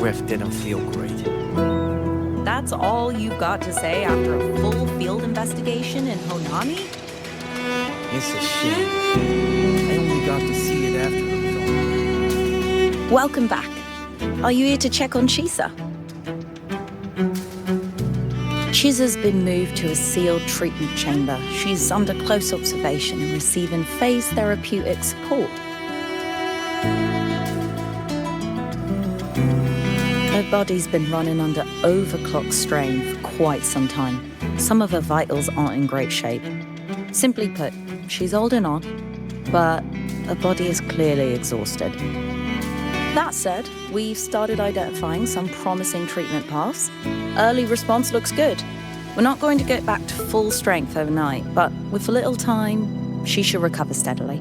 rift didn't feel great. That's all you've got to say after a full field investigation in Honami? It's a shame. I only got to see it after it was over. Welcome back. Are you here to check on Chisa? Chisa's been moved to a sealed treatment chamber. She's under close observation and receiving phase therapeutic support. Her body's been running under overclock strain for quite some time. Some of her vitals aren't in great shape. Simply put, she's holding on, but her body is clearly exhausted. That said, we've started identifying some promising treatment paths. Early response looks good. We're not going to get back to full strength overnight, but with a little time, she should recover steadily.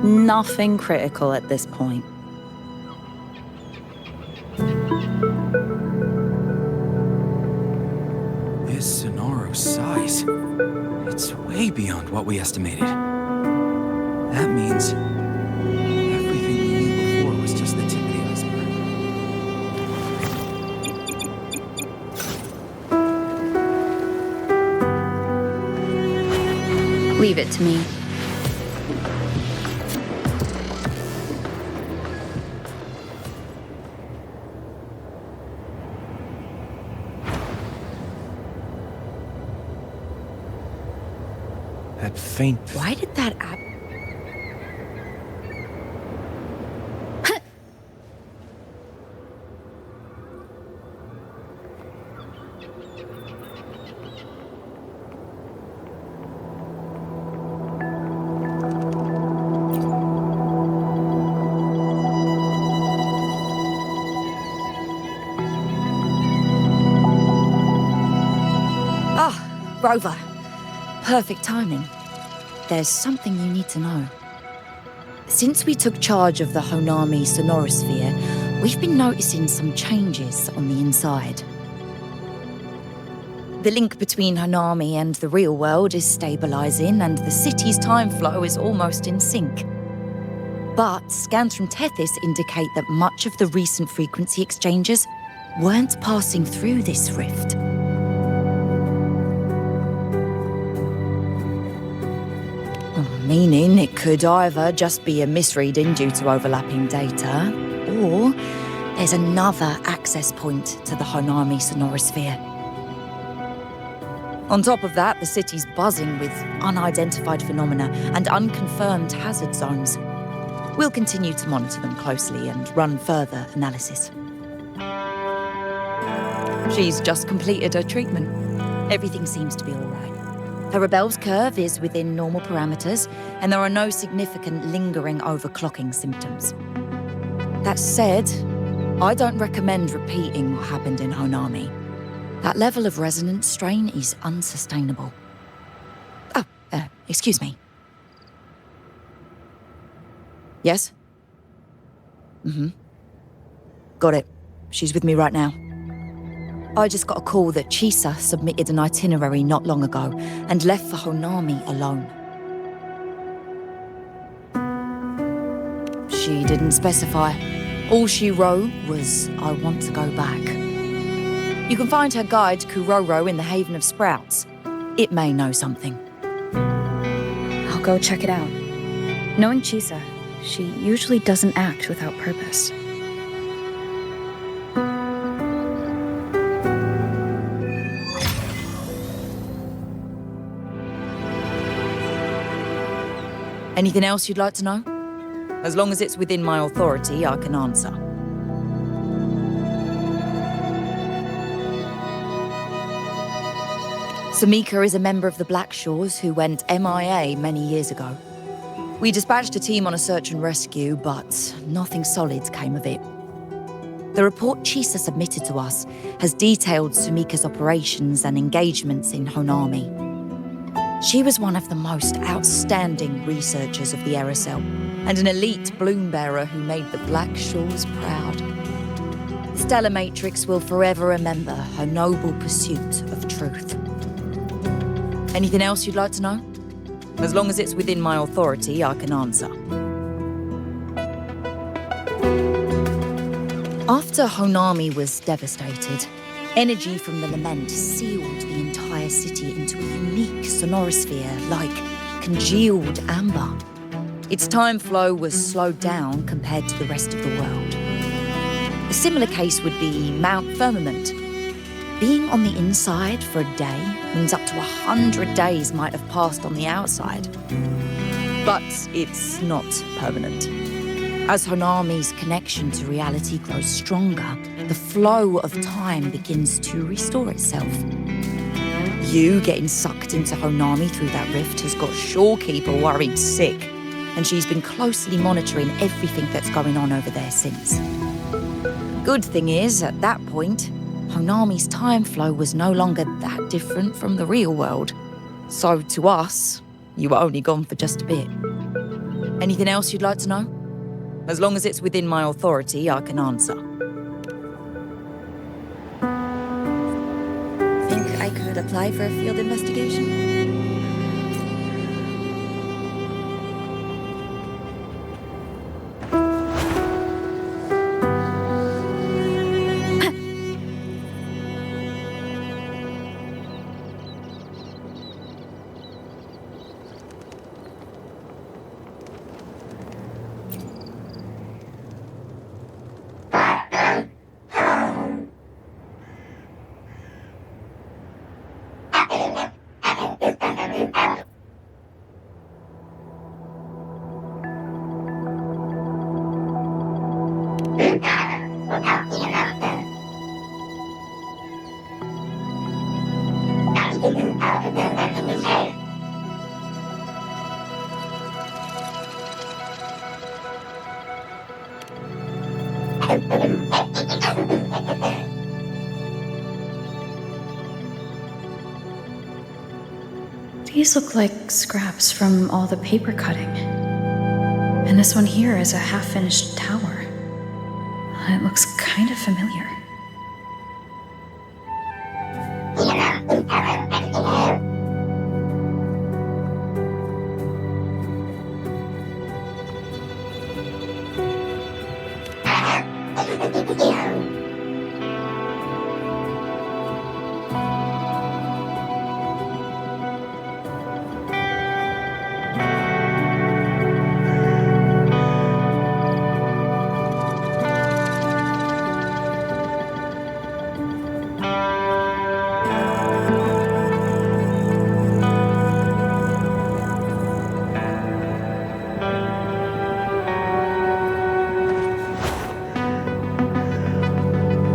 Nothing critical at this point. This Sonora's size, it's way beyond what we estimated. That means everything we knew before was just the tip of the iceberg. Leave it to me. That faint... Why did that app... Rover. Perfect timing. There's something you need to know. Since we took charge of the Honami sonorosphere, we've been noticing some changes on the inside. The link between Honami and the real world is stabilizing, and the city's time flow is almost in sync. But scans from Tethys indicate that much of the recent frequency exchanges weren't passing through this rift. Meaning it could either just be a misreading due to overlapping data, or there's another access point to the Honami sonorosphere. On top of that, the city's buzzing with unidentified phenomena and unconfirmed hazard zones. We'll continue to monitor them closely and run further analysis. She's just completed her treatment. Everything seems to be all right. Her rebel's curve is within normal parameters, and there are no significant lingering overclocking symptoms. That said, I don't recommend repeating what happened in Honami. That level of resonance strain is unsustainable. Oh, excuse me. Yes? Got it. She's with me right now. I just got a call that Chisa submitted an itinerary not long ago and left for Honami alone. She didn't specify. All she wrote was, "I want to go back." You can find her guide, Kuroro, in the Haven of Sprouts. It may know something. I'll go check it out. Knowing Chisa, she usually doesn't act without purpose. Anything else you'd like to know? As long as it's within my authority, I can answer. Samika is a member of the Black Shores who went MIA many years ago. We dispatched a team on a search and rescue, but nothing solid came of it. The report Chisa submitted to us has detailed Sumika's operations and engagements in Honami. She was one of the most outstanding researchers of the Aerosol, and an elite bloom bearer who made the Black Shores proud. Stellar Matrix will forever remember her noble pursuit of truth. Anything else you'd like to know? As long as it's within my authority, I can answer. After Honami was devastated, energy from the lament sealed the entire city into a unique sonorosphere like congealed amber. Its time flow was slowed down compared to the rest of the world. A similar case would be Mount Firmament. Being on the inside for a day means up to 100 days might have passed on the outside. But it's not permanent. As Honami's connection to reality grows stronger, the flow of time begins to restore itself. You getting sucked into Honami through that rift has got Shorekeeper worried sick, and she's been closely monitoring everything that's going on over there since. Good thing is, at that point, Honami's time flow was no longer that different from the real world. So to us, you were only gone for just a bit. Anything else you'd like to know? As long as it's within my authority, I can answer. Think I could apply for a field investigation? These look like scraps from all the paper cutting. And this one here is a half-finished tower. It looks kind of familiar.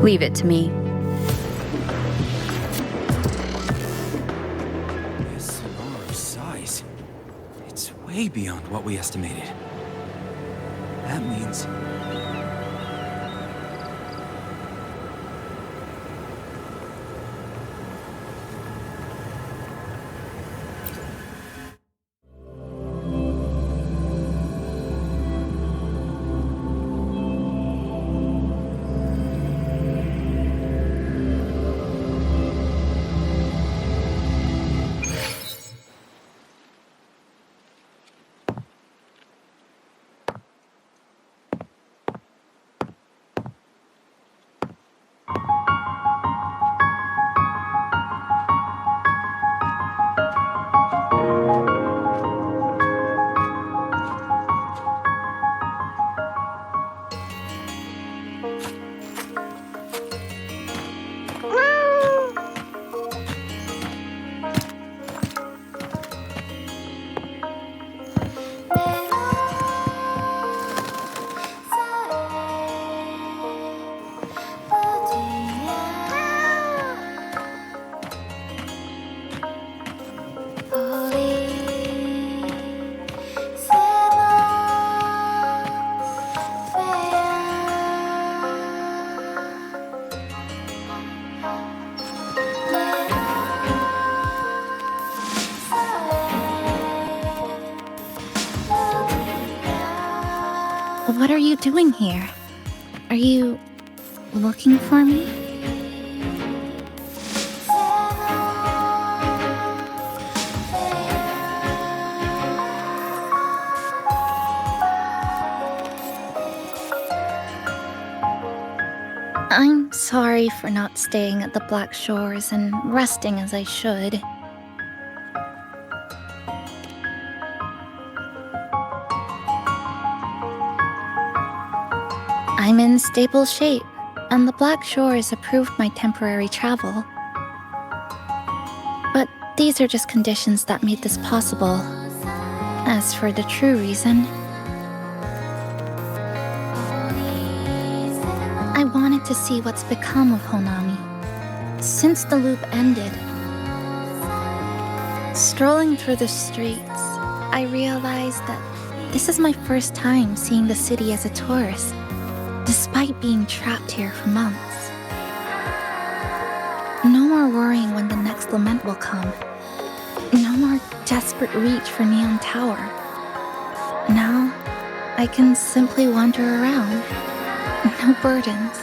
Leave it to me. This Sonora's size. It's way beyond what we estimated. That means... What are you doing here? Are you looking for me? sorry for not staying at the Black Shores and resting as I should. I'm in stable shape, and the Black Shores approved my temporary travel. But these are just conditions that made this possible. As for the true reason, I wanted to see what's become of Honami since the loop ended. Strolling through the streets, I realized that this is my first time seeing the city as a tourist, despite being trapped here for months. No more worrying when the next lament will come. No more desperate reach for Neon Tower. Now, I can simply wander around. No burdens.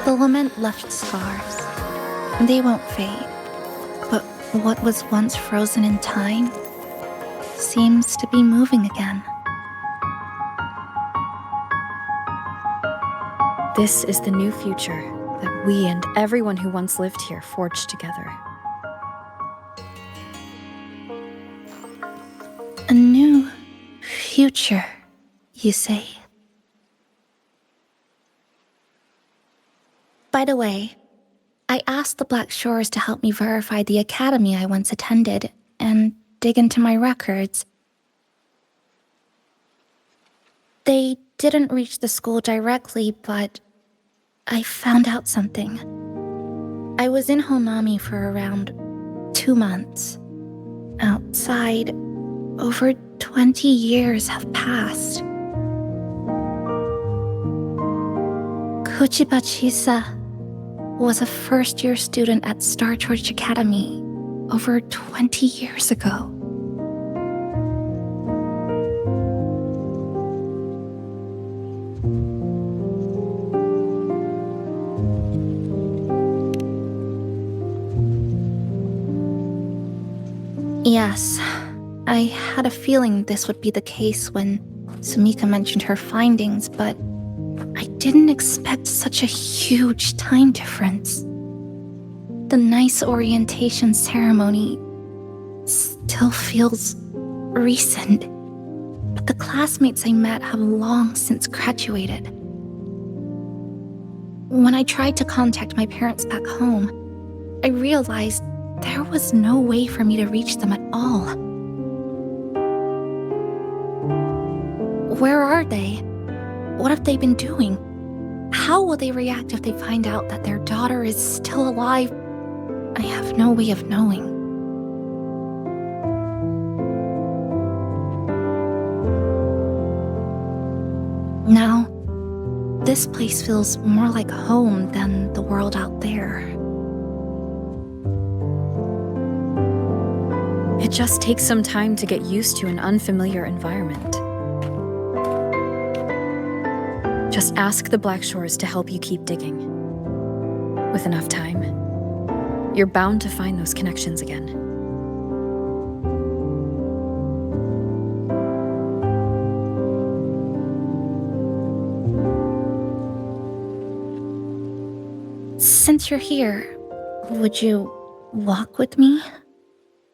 The lament left scars. They won't fade. But what was once frozen in time seems to be moving again. This is the new future that we and everyone who once lived here forged together. A new future, you say? By the way, I asked the Black Shores to help me verify the academy I once attended and dig into my records. They didn't reach the school directly, but I found out something. I was in Honami for around 2 months. Outside, over 20 years have passed. Kuchiba Chisa was a first-year student at Star Church Academy over 20 years ago. Yes, I had a feeling this would be the case when Sumika mentioned her findings, but I didn't expect such a huge time difference. The nice orientation ceremony still feels recent, but the classmates I met have long since graduated. When I tried to contact my parents back home, I realized there was no way for me to reach them at all. Where are they? What have they been doing? How will they react if they find out that their daughter is still alive? I have no way of knowing. Now, this place feels more like home than the world out there. It just takes some time to get used to an unfamiliar environment. Just ask the Black Shores to help you keep digging. With enough time, you're bound to find those connections again. Since you're here, would you walk with me?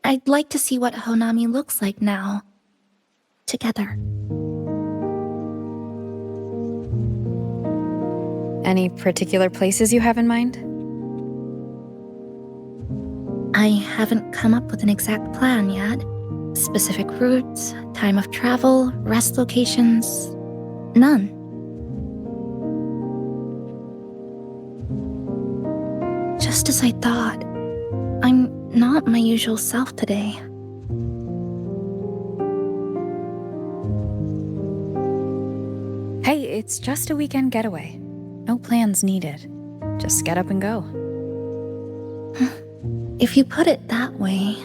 I'd like to see what Honami looks like now. Together. Any particular places you have in mind? I haven't come up with an exact plan yet. Specific routes, time of travel, rest locations, none. Just as I thought, I'm not my usual self today. Hey, it's just a weekend getaway. No plans needed. Just get up and go. If you put it that way.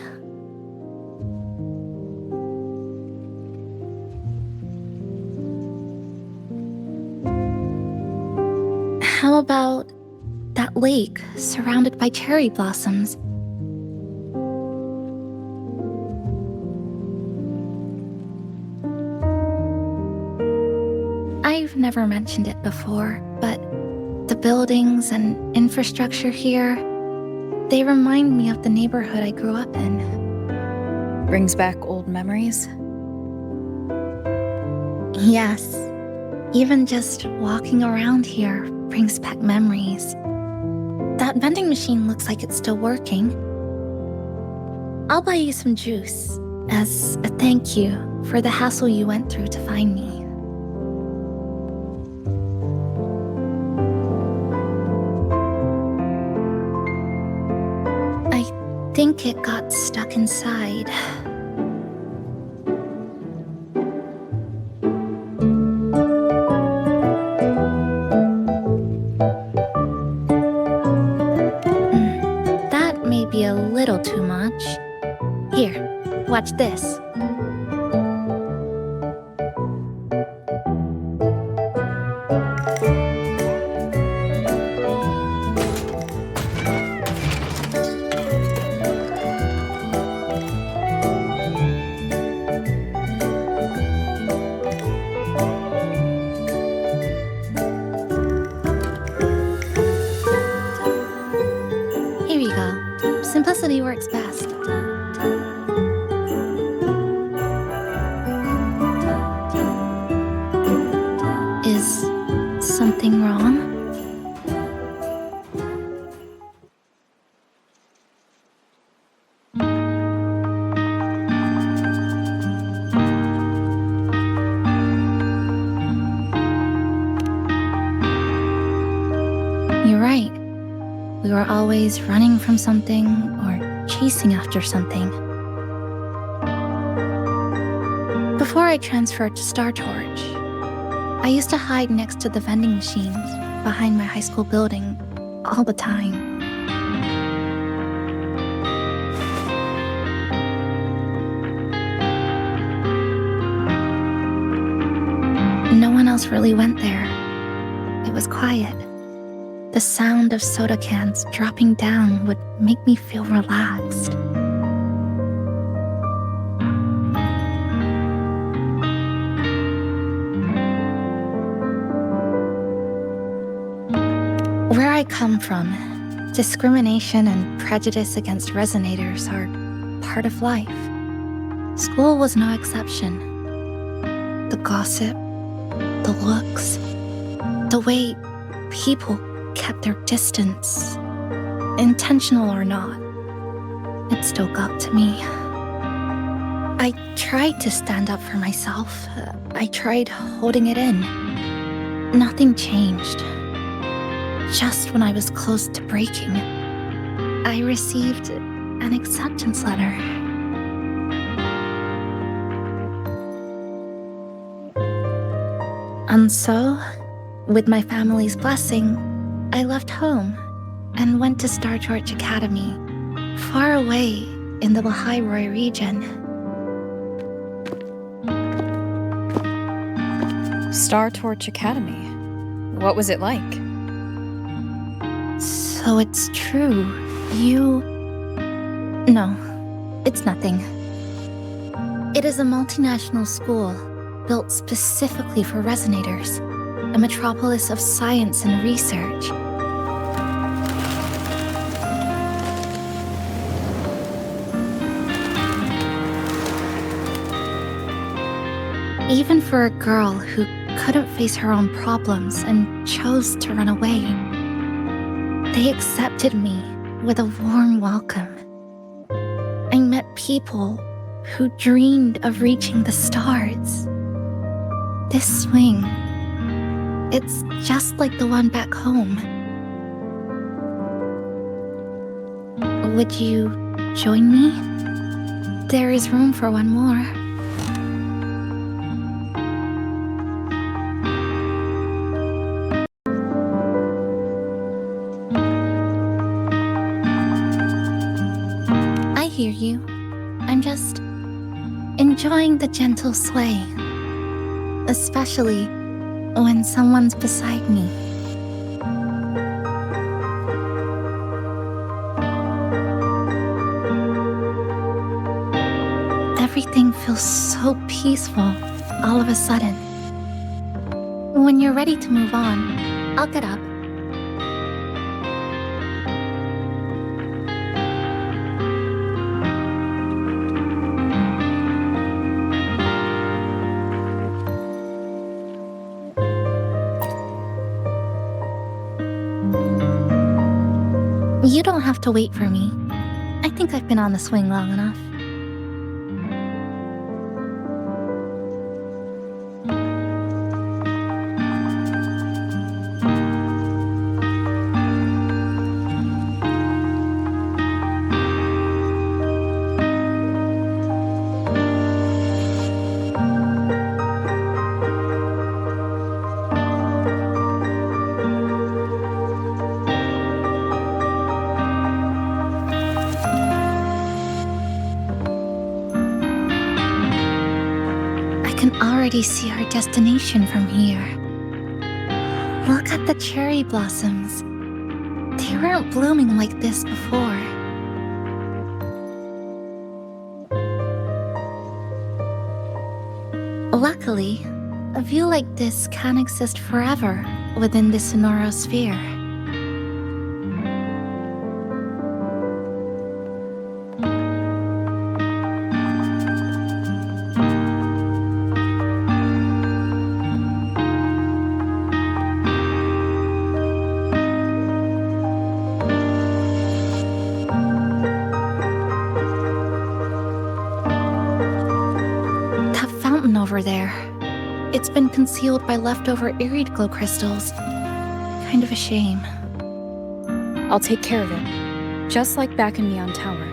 How about that lake surrounded by cherry blossoms? I've never mentioned it before, but buildings and infrastructure here, they remind me of the neighborhood I grew up in. Brings back old memories? Yes, even just walking around here brings back memories. That vending machine looks like it's still working. I'll buy you some juice as a thank you for the hassle you went through to find me. I think it got stuck inside. That may be a little too much. Here, watch this. Here you go. Simplicity works best. Is something wrong? You're right. We were always running from something or chasing after something. Before I transferred to Star Torch, I used to hide next to the vending machines behind my high school building all the time. No one else really went there. It was quiet. The sound of soda cans dropping down would make me feel relaxed. Where I come from, discrimination and prejudice against resonators are part of life. School was no exception. The gossip, the looks, the way people kept their distance, intentional or not, it still got to me. I tried to stand up for myself. I tried holding it in. Nothing changed. Just when I was close to breaking, I received an acceptance letter. And so, with my family's blessing, I left home and went to Star Torch Academy, far away in the Lahai region. Star Torch Academy. What was it like? So it's true. You... No, it's nothing. It is a multinational school built specifically for resonators, a metropolis of science and research. Even for a girl who couldn't face her own problems and chose to run away, they accepted me with a warm welcome. I met people who dreamed of reaching the stars. This swing, it's just like the one back home. Would you join me? There is room for one more. I hear you. I'm just enjoying the gentle sway, especially when someone's beside me. Everything feels so peaceful all of a sudden. When you're ready to move on, I'll get up. You don't have to wait for me. I think I've been on the swing long enough. I can already see our destination from here. Look at the cherry blossoms. They weren't blooming like this before. Luckily, a view like this can exist forever within the Sonoro sphere. Over there. It's been concealed by leftover irid glow crystals. Kind of a shame. I'll take care of it, just like back in Neon Tower.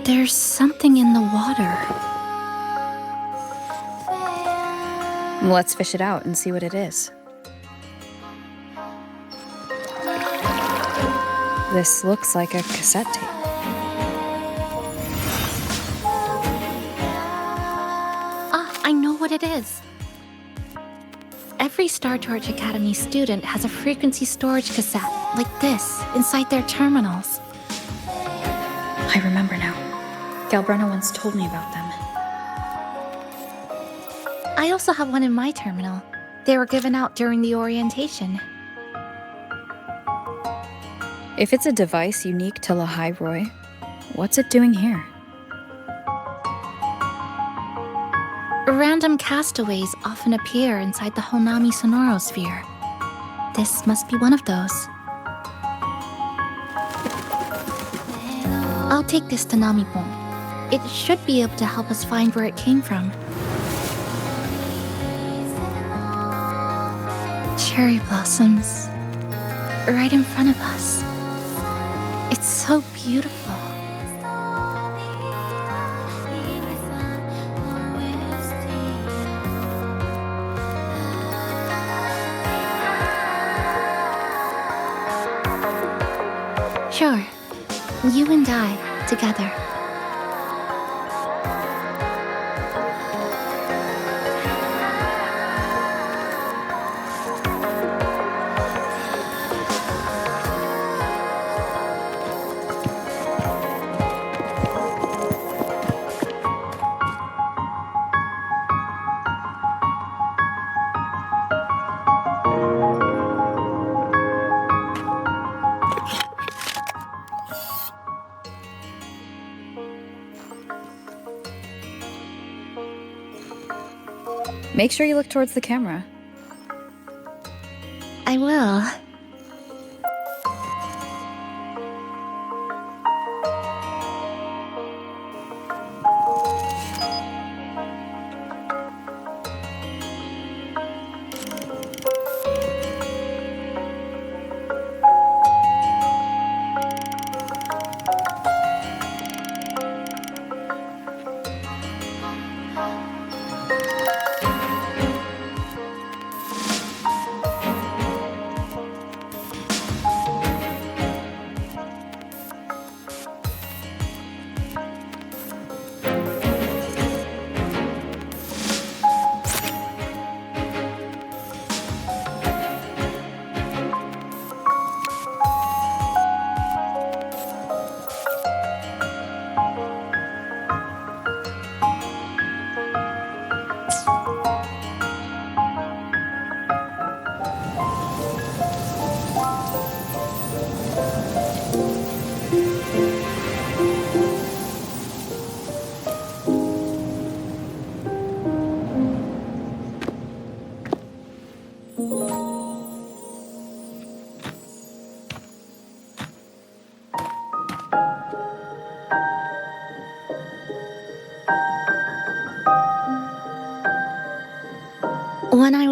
There's something in the water. Let's fish it out and see what it is. This looks like a cassette tape. I know what it is. Every Star Torch Academy student has a frequency storage cassette like this inside their terminals. I remember now. Galbrena once told me about them. I also have one in my terminal. They were given out during the orientation. If it's a device unique to Lahai Roy, what's it doing here? Random castaways often appear inside the Honami Sonoro sphere. This must be one of those. I'll take this to Namipon. It should be able to help us find where it came from. Cherry blossoms, right in front of us. It's so beautiful. Sure, you and I together. Make sure you look towards the camera. I will.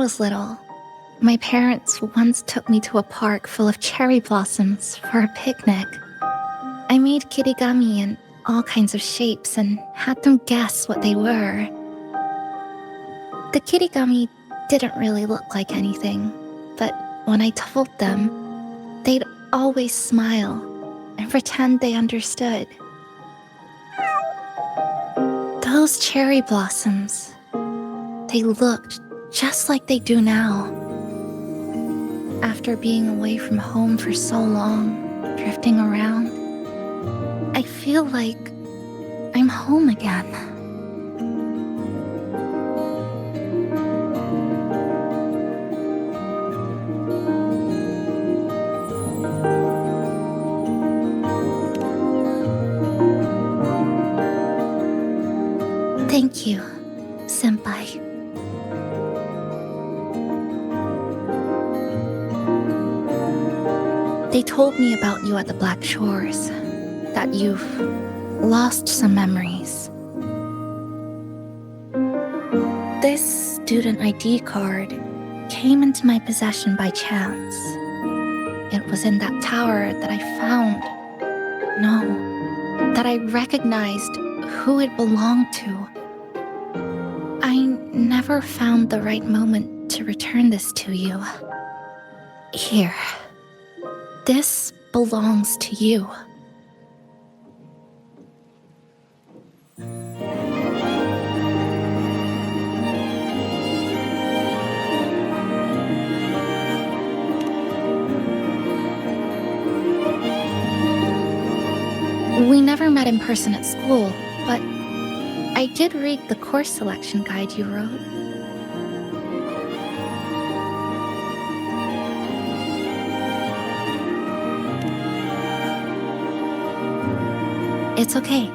was little, my parents once took me to a park full of cherry blossoms for a picnic. I made kirigami in all kinds of shapes and had them guess what they were. The kirigami didn't really look like anything, but when I told them, they'd always smile and pretend they understood. Those cherry blossoms, they looked just like they do now. After being away from home for so long, drifting around, I feel like I'm home again. Thank you, Senpai. They told me about you at the Black Shores, that you've lost some memories. This student ID card came into my possession by chance. It was in that tower that I found. No, that I recognized who it belonged to. I never found the right moment to return this to you. Here. This belongs to you. We never met in person at school, but I did read the course selection guide you wrote. It's okay.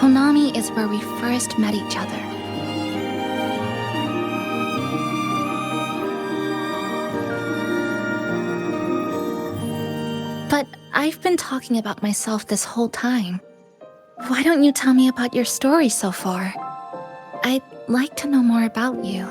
Honami is where we first met each other. But I've been talking about myself this whole time. Why don't you tell me about your story so far? I'd like to know more about you.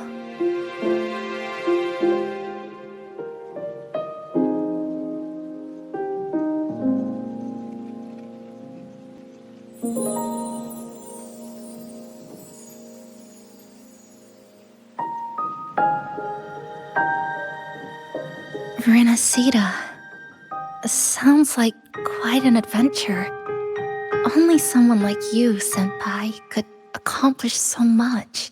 Renacida. Sounds like quite an adventure. Only someone like you, Senpai, could accomplish so much.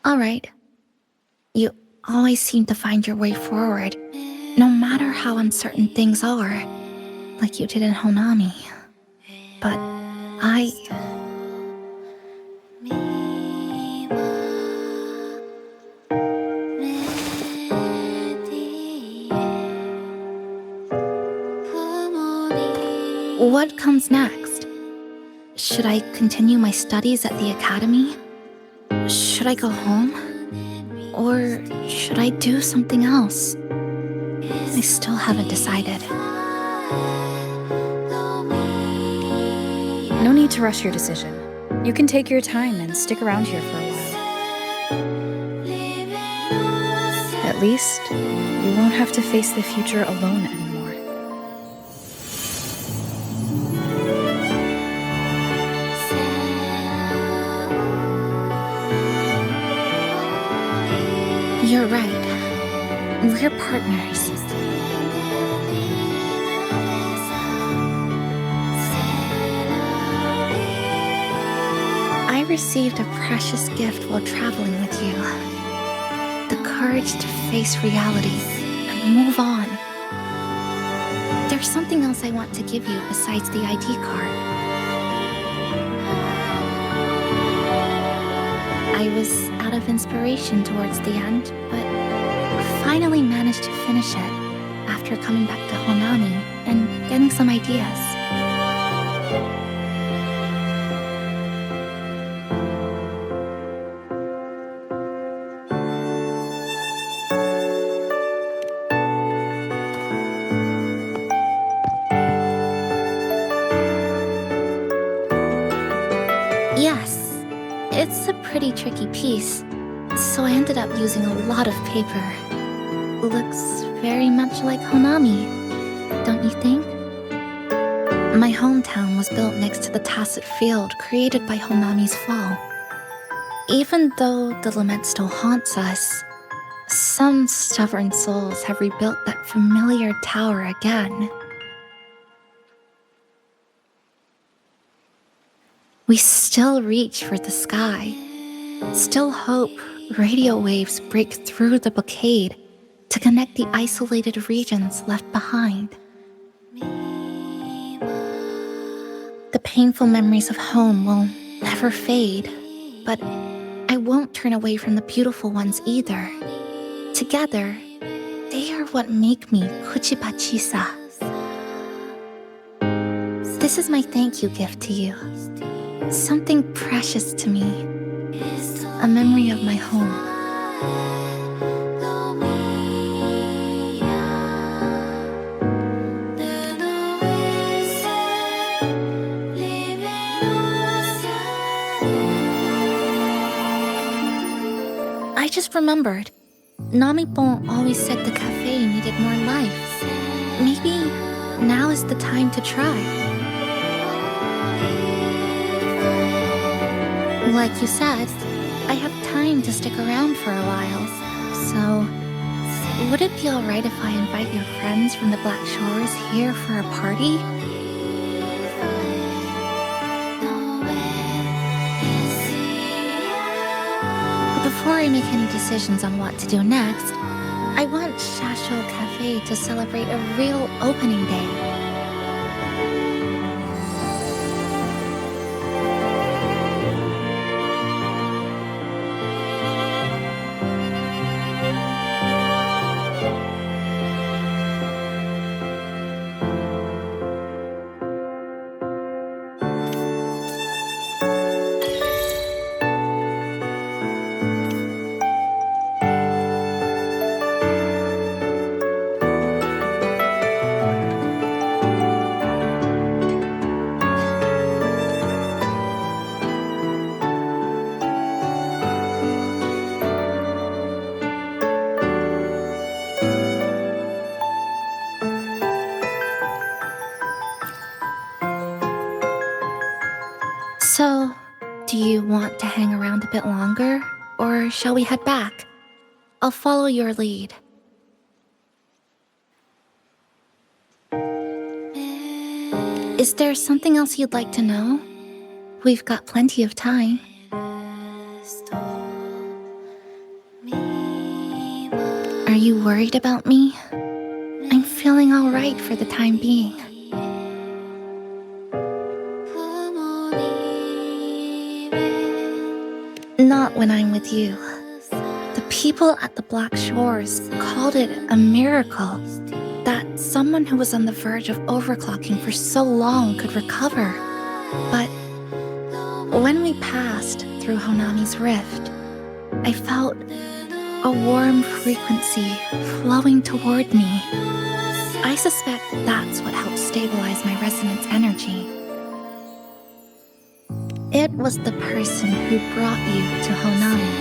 All right. You always seem to find your way forward, no matter how uncertain things are, like you did in Honami. But What comes next? Should I continue my studies at the academy? Should I go home? Or should I do something else? I still haven't decided. No need to rush your decision. You can take your time and stick around here for a while. At least, you won't have to face the future alone anymore. You're right. We're partners. I received a precious gift while traveling with you. The courage to face reality and move on. There's something else I want to give you besides the ID card. I was out of inspiration towards the end, but finally managed to finish it after coming back to Honami and getting some ideas. pretty tricky piece, so I ended up using a lot of paper. Looks very much like Honami, don't you think? My hometown was built next to the tacit field created by Honami's fall. Even though the lament still haunts us, some stubborn souls have rebuilt that familiar tower again. We still reach for the sky, still hope radio waves break through the blockade to connect the isolated regions left behind. The painful memories of home will never fade, but I won't turn away from the beautiful ones either. Together, they are what make me Kuchiba Chisa. This is my thank you gift to you. Something precious to me. A memory of my home. I just remembered. Namipon always said the cafe needed more life. Maybe now is the time to try. Like you said, I have time to stick around for a while, so would it be alright if I invite your friends from the Black Shores here for a party? Before I make any decisions on what to do next, I want Shasho Cafe to celebrate a real opening day. So, do you want to hang around a bit longer, or shall we head back? I'll follow your lead. Is there something else you'd like to know? We've got plenty of time. Are you worried about me? I'm feeling all right for the time being. Not when I'm with you. The people at the Black Shores called it a miracle that someone who was on the verge of overclocking for so long could recover. But when we passed through Honami's rift, I felt a warm frequency flowing toward me. I suspect that's what helped stabilize my resonance energy. It was the person who brought you to Honami.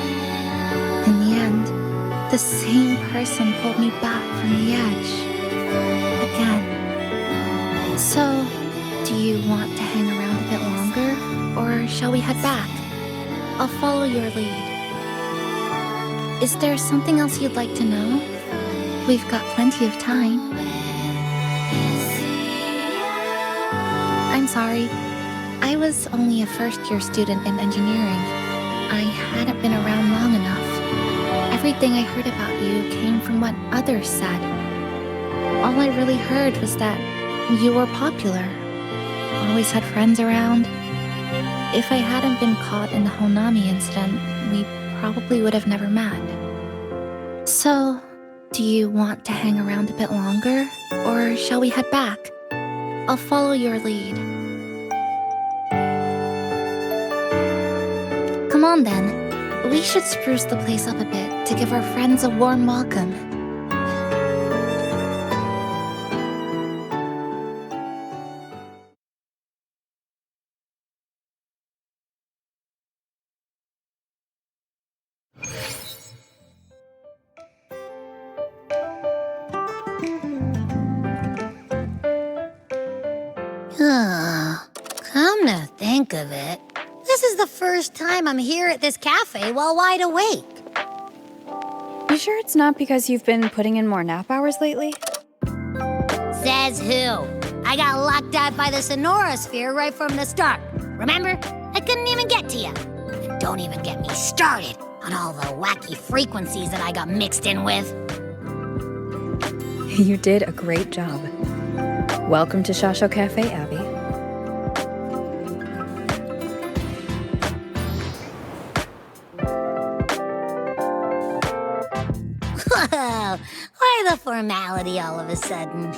In the end, the same person pulled me back from the edge. Again. So, do you want to hang around a bit longer, or shall we head back? I'll follow your lead. Is there something else you'd like to know? We've got plenty of time. I'm sorry. I was only a first-year student in engineering. I hadn't been around long enough. Everything I heard about you came from what others said. All I really heard was that you were popular. Always had friends around. If I hadn't been caught in the Honami incident, we probably would have never met. So, do you want to hang around a bit longer, or shall we head back? I'll follow your lead. Come on then. We should spruce the place up a bit to give our friends a warm welcome. Come to think of it, this is the first time I'm here at this cafe while wide awake. You sure it's not because you've been putting in more nap hours lately? Says who? I got locked out by the sonorosphere right from the start. Remember? I couldn't even get to you. And don't even get me started on all the wacky frequencies that I got mixed in with. You did a great job. Welcome to Shasho Cafe, Abby. Whoa, why the formality all of a sudden?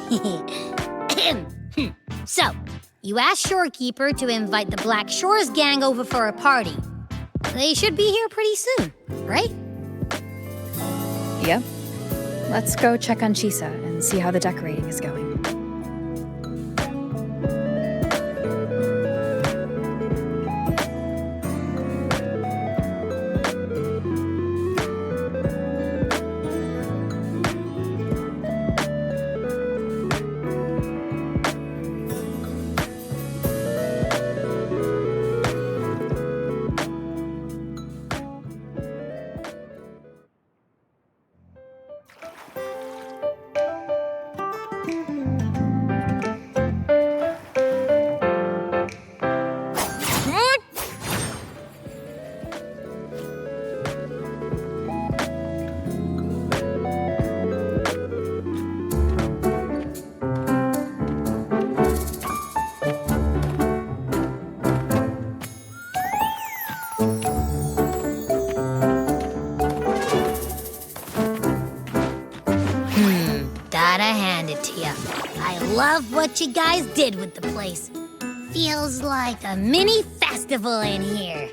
So, you asked Shorekeeper to invite the Black Shores gang over for a party. They should be here pretty soon, right? Yep. Let's go check on Chisa and see how the decorating is going. Gotta hand it to ya. I love what you guys did with the place. Feels like a mini festival in here.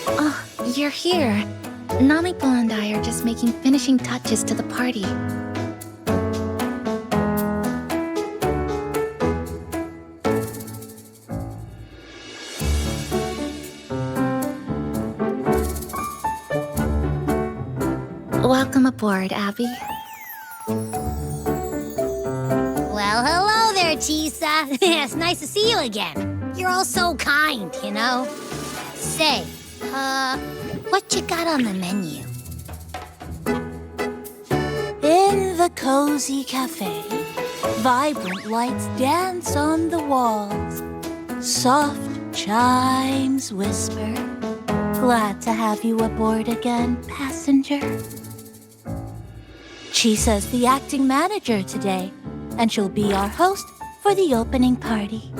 Oh, you're here. Namiko and I are just making finishing touches to the party. Welcome aboard, Abby. Well, hello there, Chisa. It's nice to see you again. You're all so kind, you know? Say, what you got on the menu? In the cozy cafe, vibrant lights dance on the walls. Soft chimes whisper. Glad to have you aboard again, passenger. Chisa's the acting manager today, and she'll be our host for the opening party.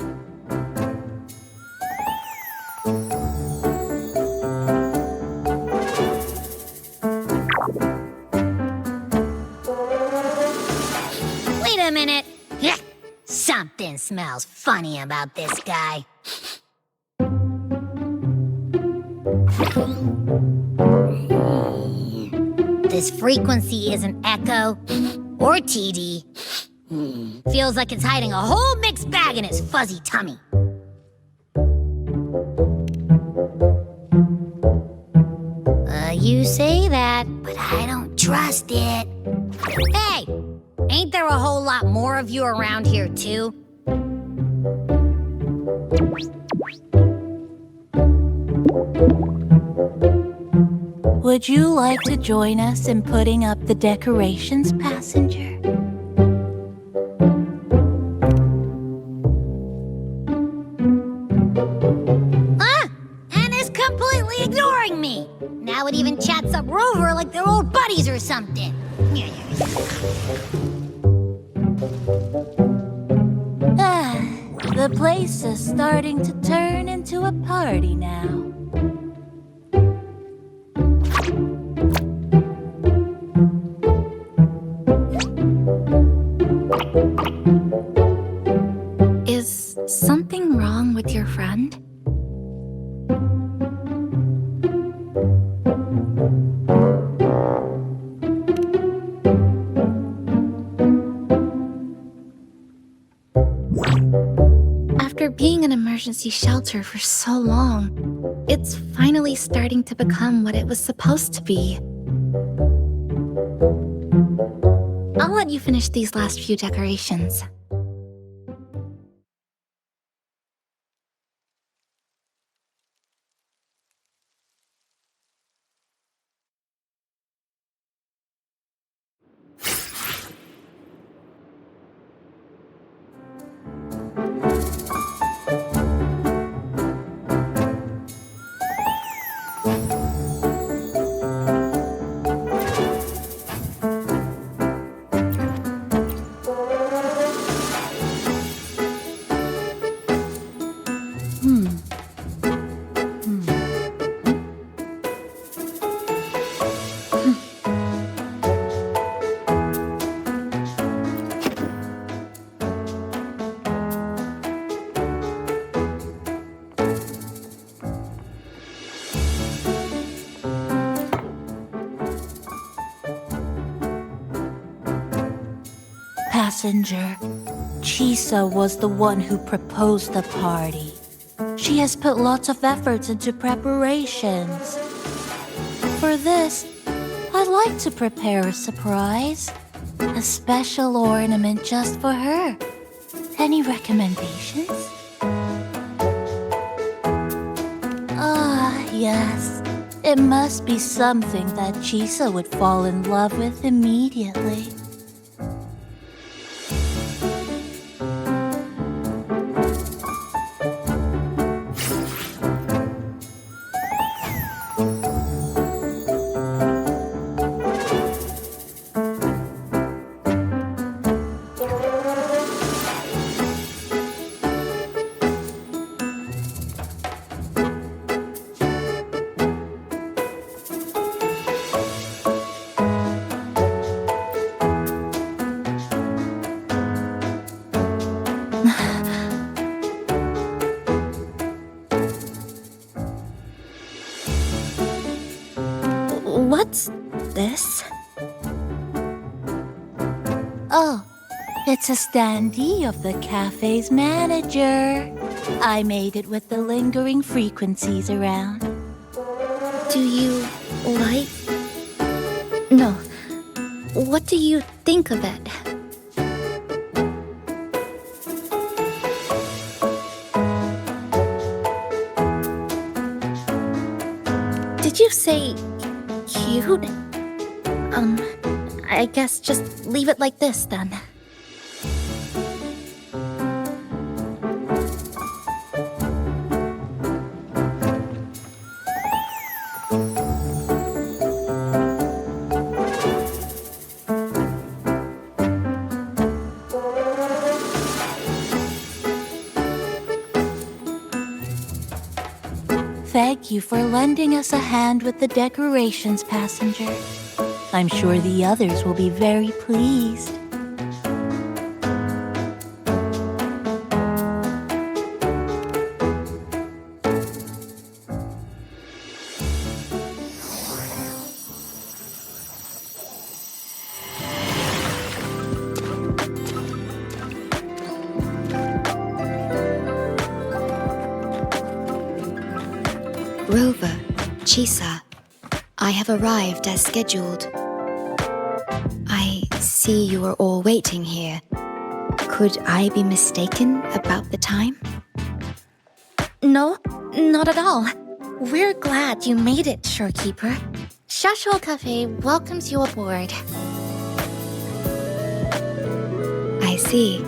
Wait a minute. Something smells funny about this guy. This frequency isn't echo or TD. Feels like it's hiding a whole mixed bag in its fuzzy tummy. You say that, but I don't trust it. Hey, ain't there a whole lot more of you around here too? Would you like to join us in putting up the decorations, passenger? And is completely ignoring me. Now it even chats up Rover like they're old buddies or something. The place is starting to turn into a party now. Is something wrong with your friend? After being an emergency shelter for so long, it's finally starting to become what it was supposed to be. I'll let you finish these last few decorations. passenger. Chisa was the one who proposed the party. She has put lots of efforts into preparations. For this, I'd like to prepare a surprise. A special ornament just for her. Any recommendations? Ah, yes. It must be something that Chisa would fall in love with immediately. What's this? Oh, it's a standee of the cafe's manager. I made it with the lingering frequencies around. Do you like... No. What do you think of it? Did you say cute? I guess just leave it like this then. Thank you for lending us a hand with the decorations, passenger. I'm sure the others will be very pleased. Rover, Chisa, I have arrived as scheduled. I see you are all waiting here. Could I be mistaken about the time? No, not at all. We're glad you made it, Shorekeeper. Shashuo Cafe welcomes you aboard. I see.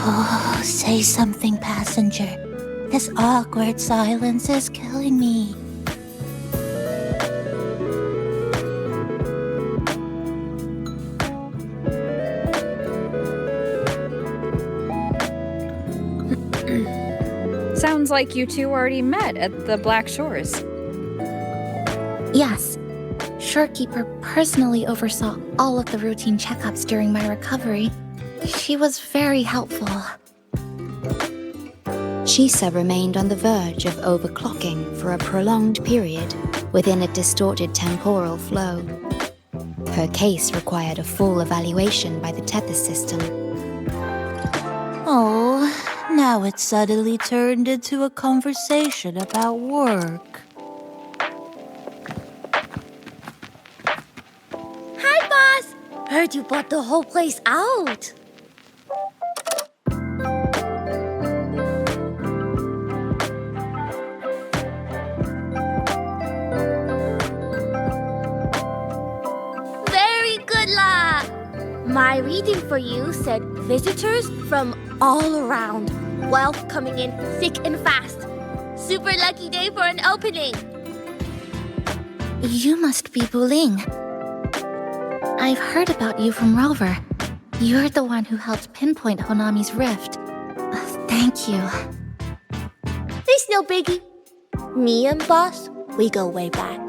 Oh, say something, passenger. This awkward silence is killing me. Sounds like you two already met at the Black Shores. Yes. Shorekeeper personally oversaw all of the routine checkups during my recovery. She was very helpful. Chisa remained on the verge of overclocking for a prolonged period within a distorted temporal flow. Her case required a full evaluation by the tether system. Oh, now it's suddenly turned into a conversation about work. Hi, boss! Heard you bought the whole place out. Very good, La! My reading for you said visitors from all around. Wealth coming in thick and fast. Super lucky day for an opening. You must be Buling. I've heard about you from Rover. You're the one who helped pinpoint Honami's rift. Thank you. It's no biggie. Me and boss, we go way back.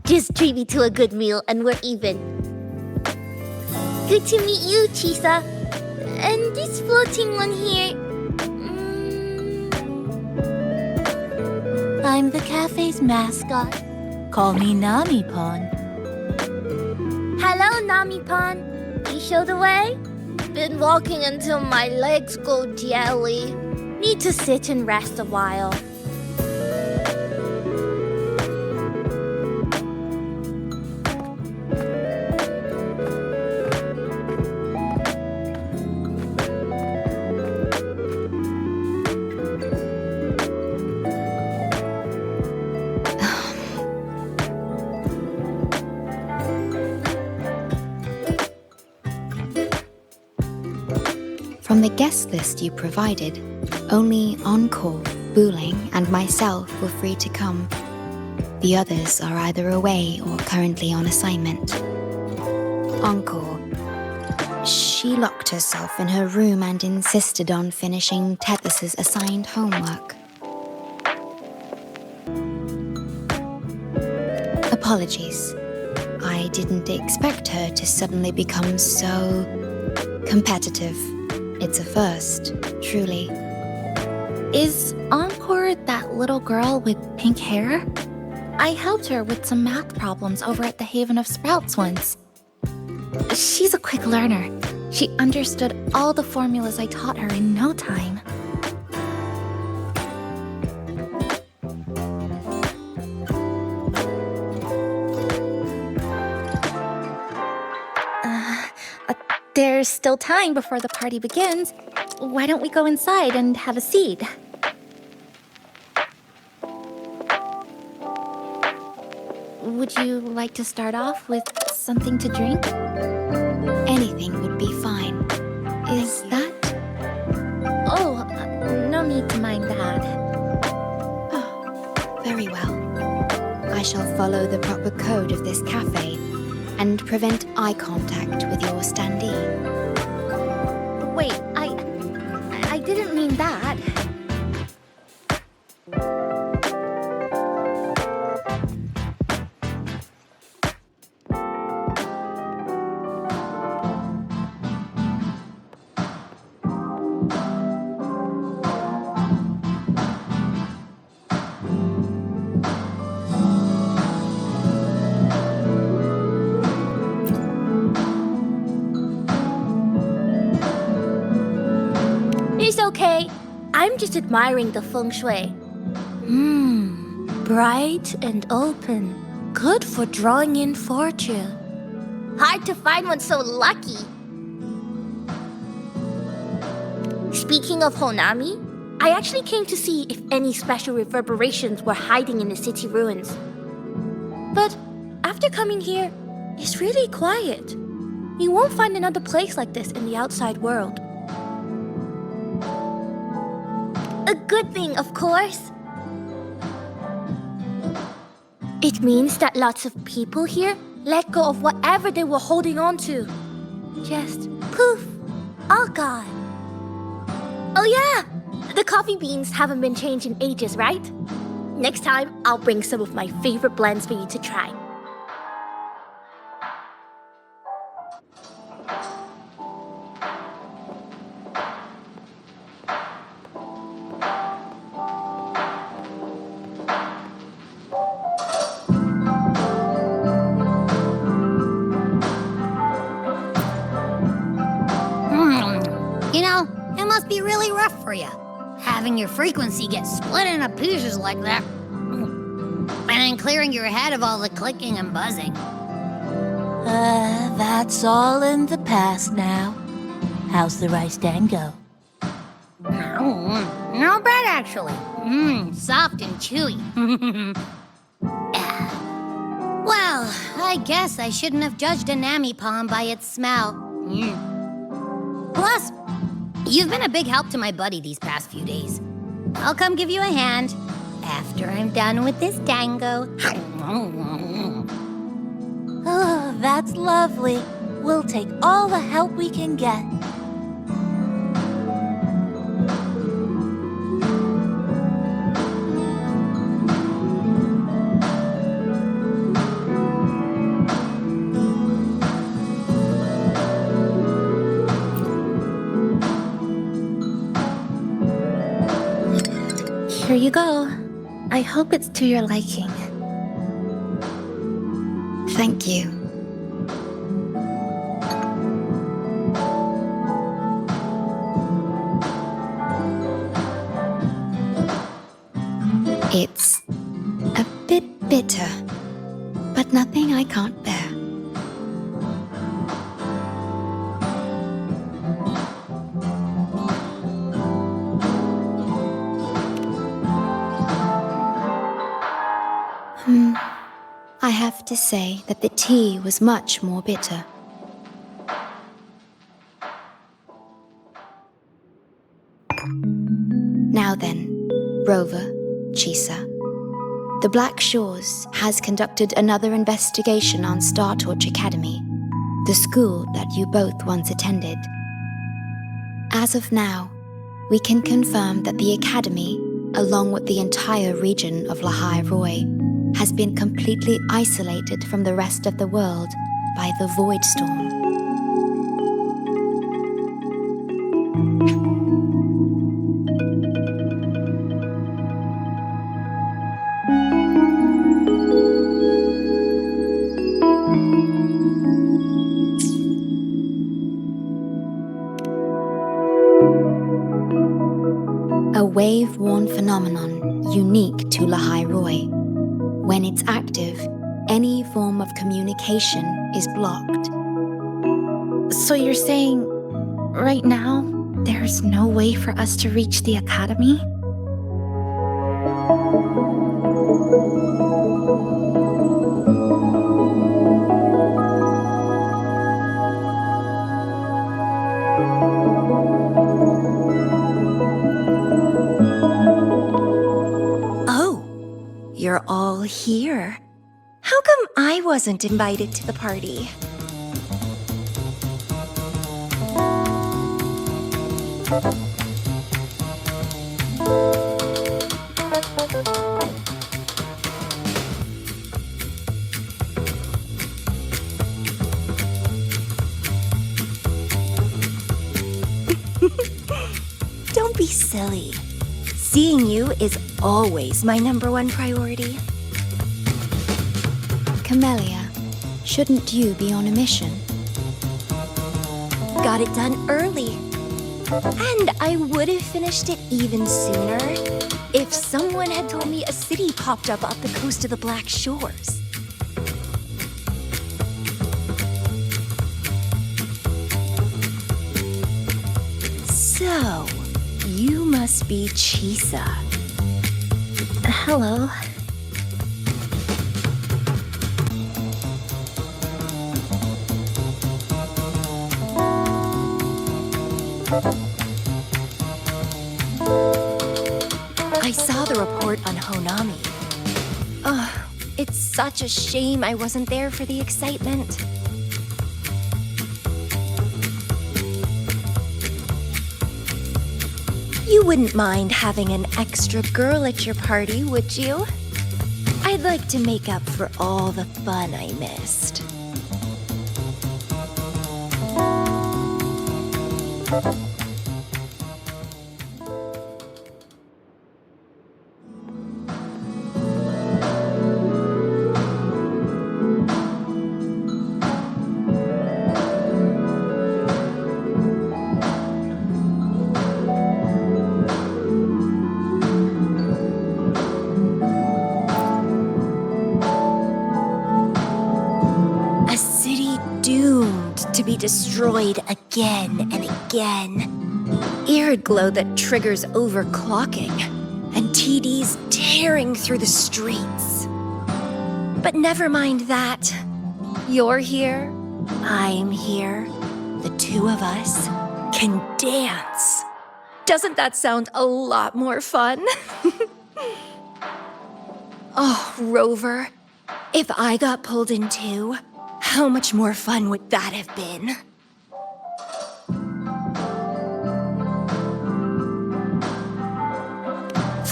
Just treat me to a good meal and we're even. Good to meet you, Chisa. And this floating one here... I'm the cafe's mascot. Call me Nami-pon. Hello, Nami-pon. You show the way? Been walking until my legs go jelly. Need to sit and rest a while. From the guest list you provided, only Encore, Booling, and myself were free to come. The others are either away or currently on assignment. Encore. She locked herself in her room and insisted on finishing Tethys's assigned homework. Apologies. I didn't expect her to suddenly become so competitive. It's a first, truly. Is Encore that little girl with pink hair? I helped her with some math problems over at the Haven of Sprouts once. She's a quick learner. She understood all the formulas I taught her in no time. There's still time before the party begins. Why don't we go inside and have a seat? Would you like to start off with something to drink? Anything would be fine. Is that? Oh, no need to mind that. Oh, very well. I shall follow the proper code of this cafe and prevent eye contact with your standee. Wait, I didn't mean that. It's okay. I'm just admiring the feng shui. Bright and open. Good for drawing in fortune. Hard to find one so lucky. Speaking of Honami, I actually came to see if any special reverberations were hiding in the city ruins. But after coming here, it's really quiet. You won't find another place like this in the outside world. A good thing, of course. It means that lots of people here let go of whatever they were holding on to. Just poof, all gone. Oh yeah, the coffee beans haven't been changed in ages, right? Next time, I'll bring some of my favorite blends for you to try. You know, it must be really rough for you, having your frequency get split into pieces like that. And then clearing your head of all the clicking and buzzing. That's all in the past now. How's the rice dango? Not bad, actually. Soft and chewy. Well, I guess I shouldn't have judged a Nami-pon by its smell. Plus, you've been a big help to my buddy these past few days. I'll come give you a hand after I'm done with this dango. Oh, that's lovely. We'll take all the help we can get. Here you go. I hope it's to your liking. Thank you. It's a bit bitter, but nothing I can't bear. I have to say that the tea was much more bitter. Now then, Rover, Chisa. The Black Shores has conducted another investigation on Star Torch Academy, the school that you both once attended. As of now, we can confirm that the Academy, along with the entire region of Lahai Roi, has been completely isolated from the rest of the world by the Void Storm. A wave-worn phenomenon unique to Lahai Roi. When it's active, any form of communication is blocked. So you're saying, right now, there's no way for us to reach the academy? You're all here. How come I wasn't invited to the party? Don't be silly. Seeing you is always my #1 priority. Camellia, shouldn't you be on a mission? Got it done early. And I would have finished it even sooner if someone had told me a city popped up off the coast of the Black Shores. So, you must be Chisa. Hello. I saw the report on Honami. It's such a shame I wasn't there for the excitement. You wouldn't mind having an extra girl at your party, would you? I'd like to make up for all the fun I missed. To be destroyed again and again. Arid glow that triggers overclocking, and TDs tearing through the streets. But never mind that. You're here, I'm here. The two of us can dance. Doesn't that sound a lot more fun? Oh, Rover, if I got pulled in too, how much more fun would that have been?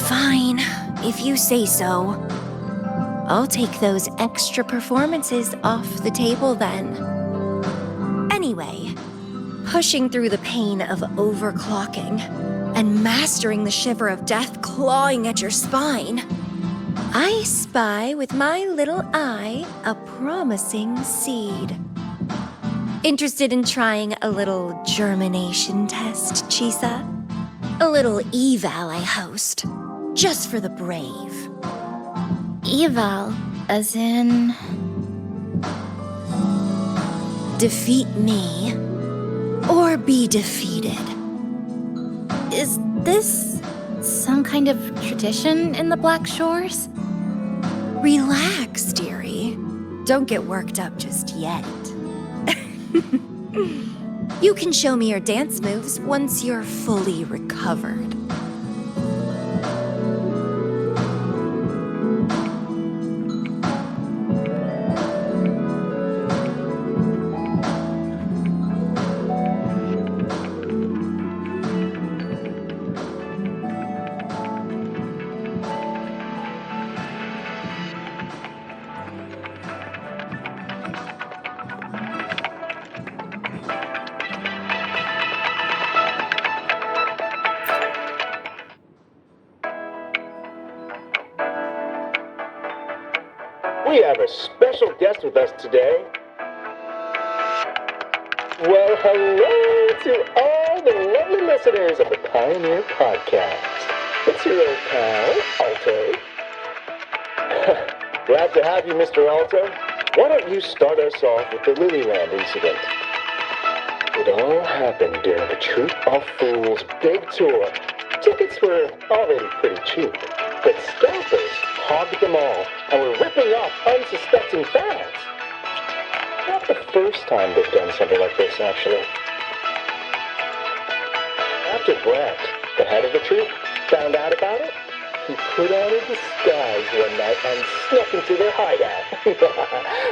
Fine, if you say so. I'll take those extra performances off the table then. Anyway, pushing through the pain of overclocking and mastering the shiver of death clawing at your spine, I spy with my little eye a promising seed. Interested in trying a little germination test, Chisa? A little eval I host, just for the brave. Eval, as in... Defeat me, or be defeated. Is this some kind of tradition in the Black Shores? Relax, dearie. Don't get worked up just yet. You can show me your dance moves once you're fully recovered. We have a special guest with us today. Well, hello to all the lovely listeners of the Pioneer Podcast. It's your old pal, Alto. Glad to have you, Mr. Alto. Why don't you start us off with the Lilyland incident? It all happened during the Troop of Fools' big tour. Tickets were already pretty cheap, but scalpers hogged them all and were ripping off unsuspecting fans. Not the first time they've done something like this, actually. After Brant, the head of the troop, found out about it, he put on a disguise one night and snuck into their hideout.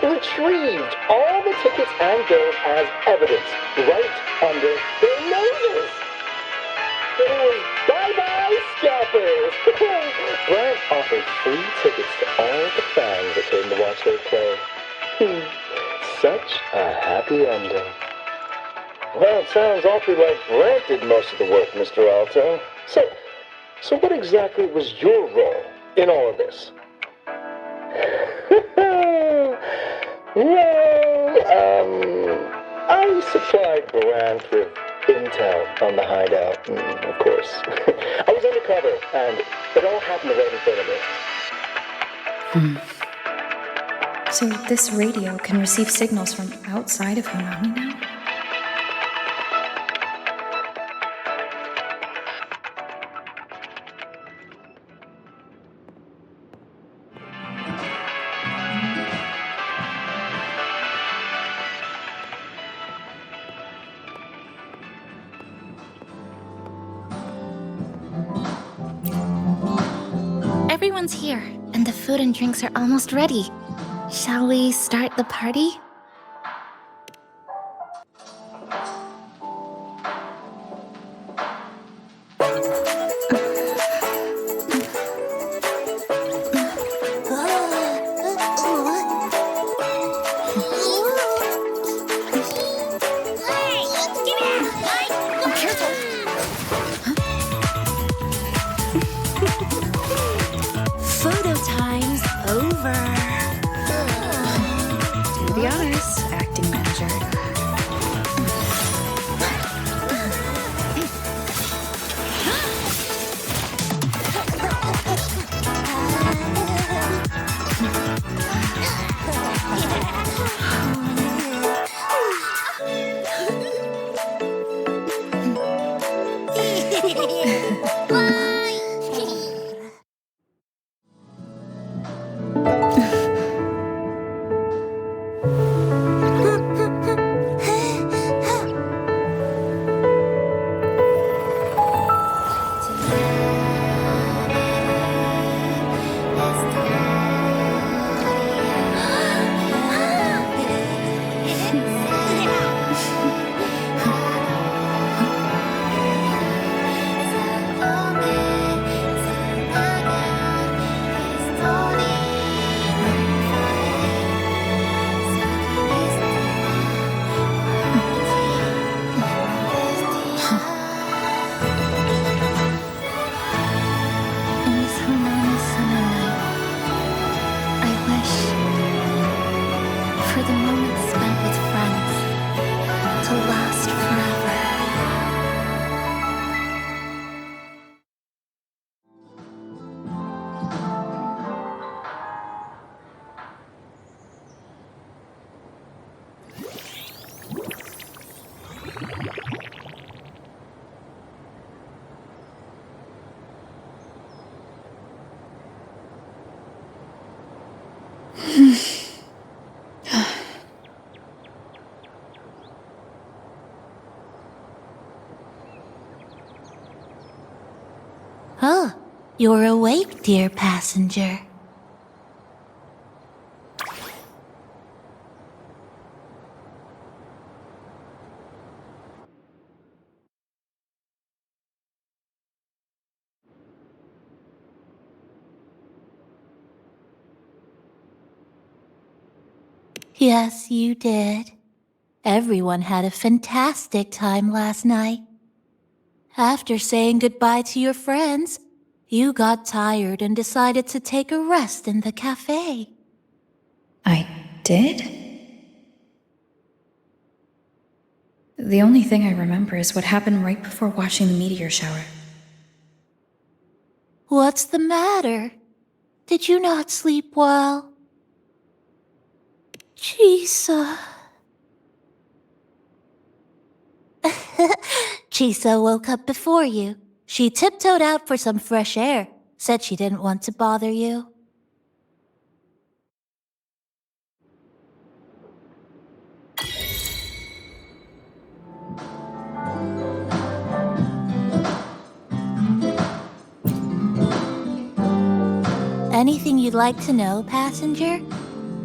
Retrieved all the tickets and bills as evidence right under their noses. It was bye-bye scalpers. Brant offered free tickets to all the fans that came to watch their play. Such a happy ending. Well, it sounds awfully like Brant did most of the work, Mr. Alto. So what exactly was your role in all of this? I supplied Brant with intel on the hideout, of course. I was undercover, and it all happened right in front of me. So this radio can receive signals from outside of Hanami now? Everyone's here, and the food and drinks are almost ready. Shall we start the party? Photo time's over. Do the honors, acting manager. Bye. wish for the moments spent with friends to last forever. Oh, you're awake, dear passenger. Yes, you did. Everyone had a fantastic time last night. After saying goodbye to your friends, you got tired and decided to take a rest in the cafe. I did? The only thing I remember is what happened right before watching the meteor shower. What's the matter? Did you not sleep well? Chisa. Chisa woke up before you. She tiptoed out for some fresh air, said she didn't want to bother you. Anything you'd like to know, passenger?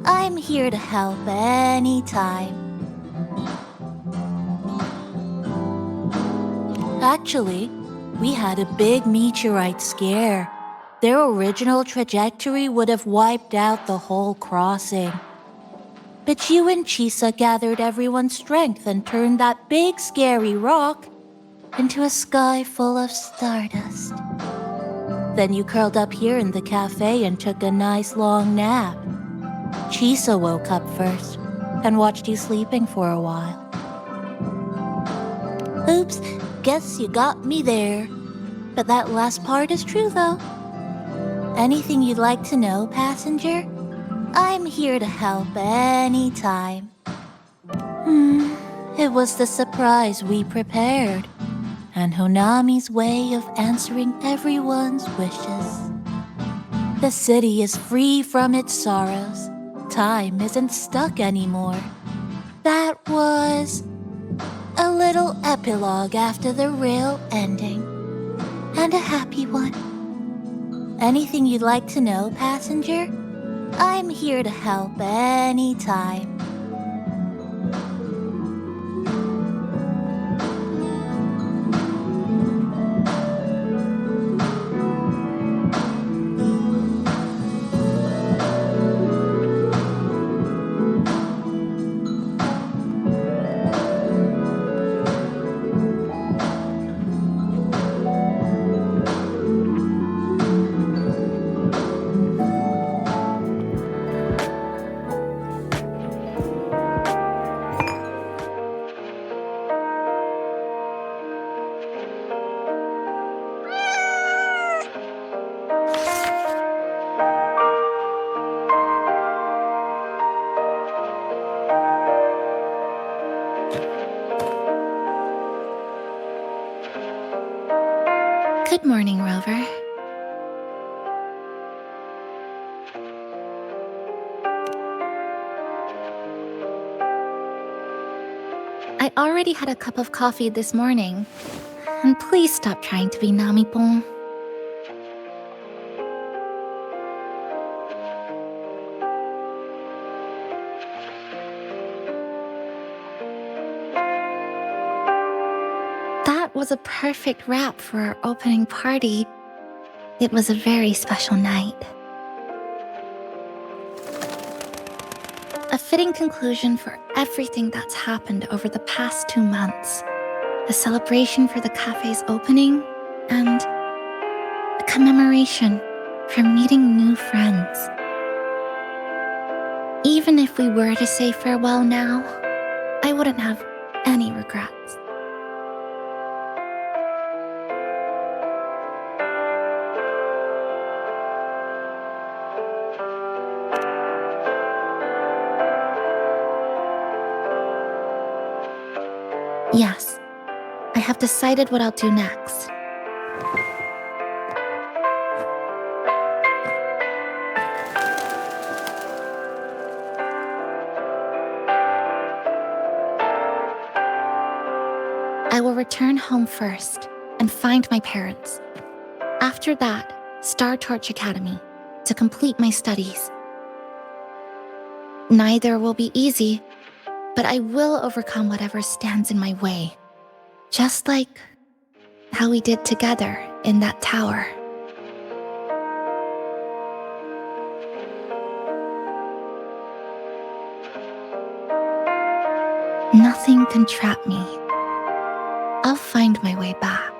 I'm here to help anytime. Actually, we had a big meteorite scare. Their original trajectory would have wiped out the whole crossing. But you and Chisa gathered everyone's strength and turned that big scary rock into a sky full of stardust. Then you curled up here in the cafe and took a nice long nap. Chisa woke up first and watched you sleeping for a while. Oops, guess you got me there. But that last part is true, though. Anything you'd like to know, passenger? I'm here to help anytime. It was the surprise we prepared, and Honami's way of answering everyone's wishes. The city is free from its sorrows. Time isn't stuck anymore. That was a little epilogue after the real ending, and a happy one. Anything you'd like to know, passenger? I'm here to help anytime. Good morning, Rover. I already had a cup of coffee this morning. And please stop trying to be Namipon. That was a perfect wrap for our opening party. It was a very special night. A fitting conclusion for everything that's happened over the past 2 months. A celebration for the cafe's opening and a commemoration for meeting new friends. Even if we were to say farewell now, I wouldn't have any regrets. Yes, I have decided what I'll do next. I will return home first and find my parents. After that, Star Torch Academy to complete my studies. Neither will be easy, but I will overcome whatever stands in my way. Just like how we did together in that tower. Nothing can trap me. I'll find my way back.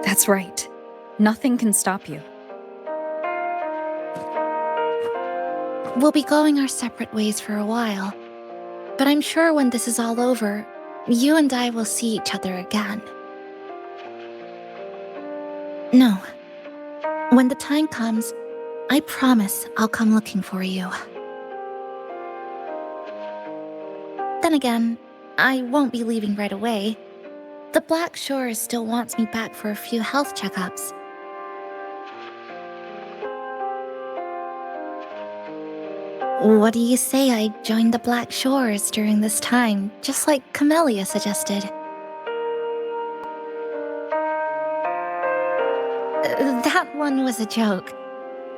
That's right. Nothing can stop you. We'll be going our separate ways for a while, but I'm sure when this is all over, you and I will see each other again. No. When the time comes, I promise I'll come looking for you. Then again, I won't be leaving right away. The Black Shore still wants me back for a few health checkups. What do you say I join the Black Shores during this time, just like Camellia suggested? That one was a joke.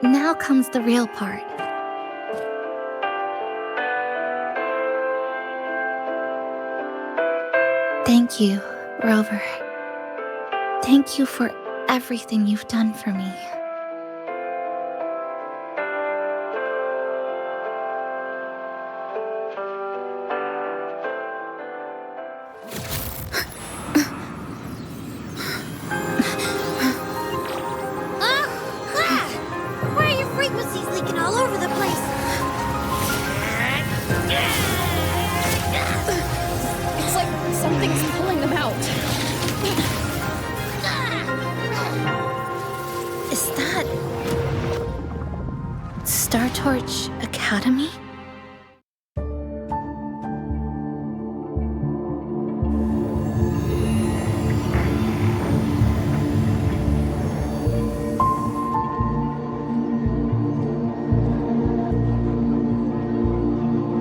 Now comes the real part. Thank you, Rover. Thank you for everything you've done for me. Why are your frequencies leaking all over the place? It's like something's pulling them out. Is that Star Torch Academy?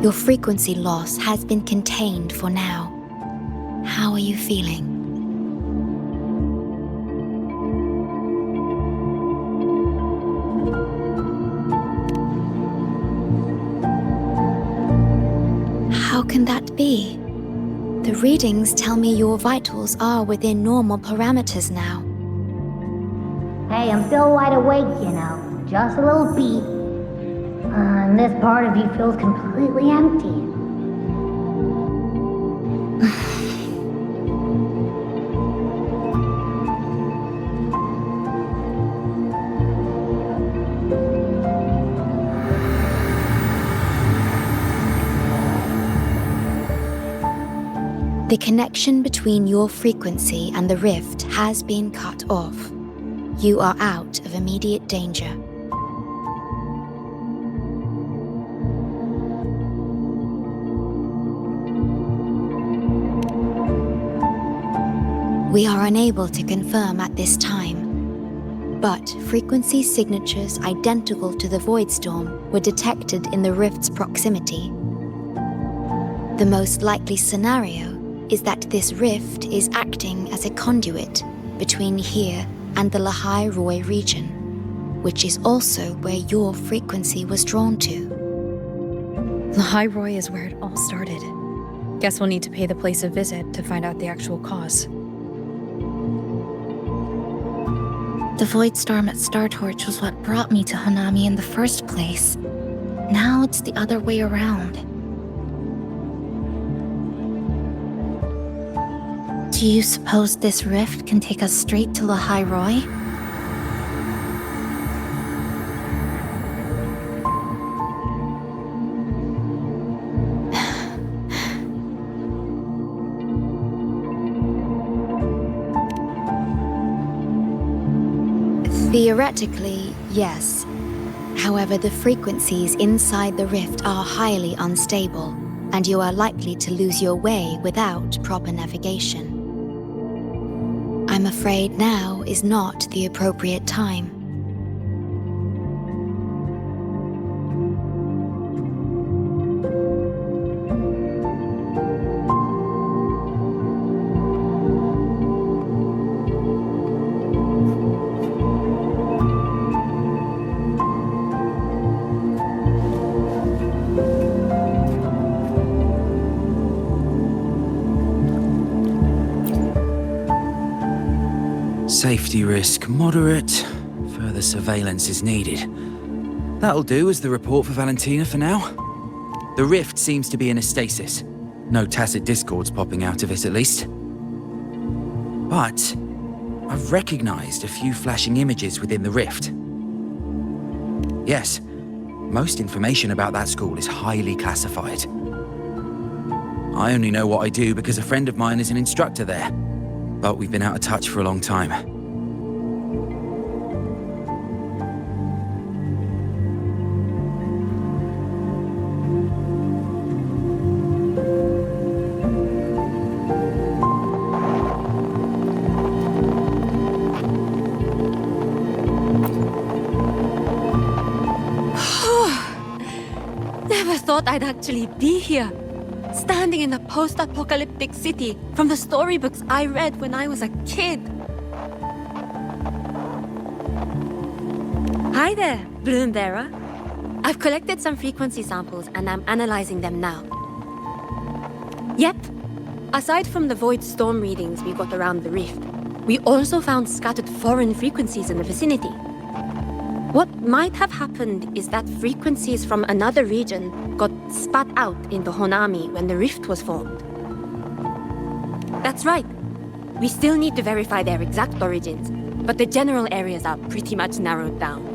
Your frequency loss has been contained for now. How are you feeling? How can that be? The readings tell me your vitals are within normal parameters now. Hey, I'm still wide awake, you know. Just a little beat. And this part of you feels completely empty. The connection between your frequency and the rift has been cut off. You are out of immediate danger. We are unable to confirm at this time, but frequency signatures identical to the void storm were detected in the rift's proximity. The most likely scenario is that this rift is acting as a conduit between here and the Lahai Roi region, which is also where your frequency was drawn to. Lahai Roi is where it all started. Guess we'll need to pay the place a visit to find out the actual cause. The void storm at Star Torch was what brought me to Hanami in the first place. Now it's the other way around. Do you suppose this rift can take us straight to Lahai Roi? Theoretically, yes. However, the frequencies inside the rift are highly unstable, and you are likely to lose your way without proper navigation. I'm afraid now is not the appropriate time. Safety risk moderate. Further surveillance is needed. That'll do as the report for Valentina for now. The rift seems to be in a stasis. No tacit discords popping out of it, at least. But I've recognized a few flashing images within the rift. Yes, most information about that school is highly classified. I only know what I do because a friend of mine is an instructor there, but we've been out of touch for a long time. Never thought I'd actually be here, standing in a post-apocalyptic city from the storybooks I read when I was a kid. Hi there, Bloombearer. I've collected some frequency samples and I'm analyzing them now. Yep. Aside from the void storm readings we got around the rift, we also found scattered foreign frequencies in the vicinity. What might have happened is that frequencies from another region got spat out into Honami when the rift was formed. That's right. We still need to verify their exact origins, but the general areas are pretty much narrowed down.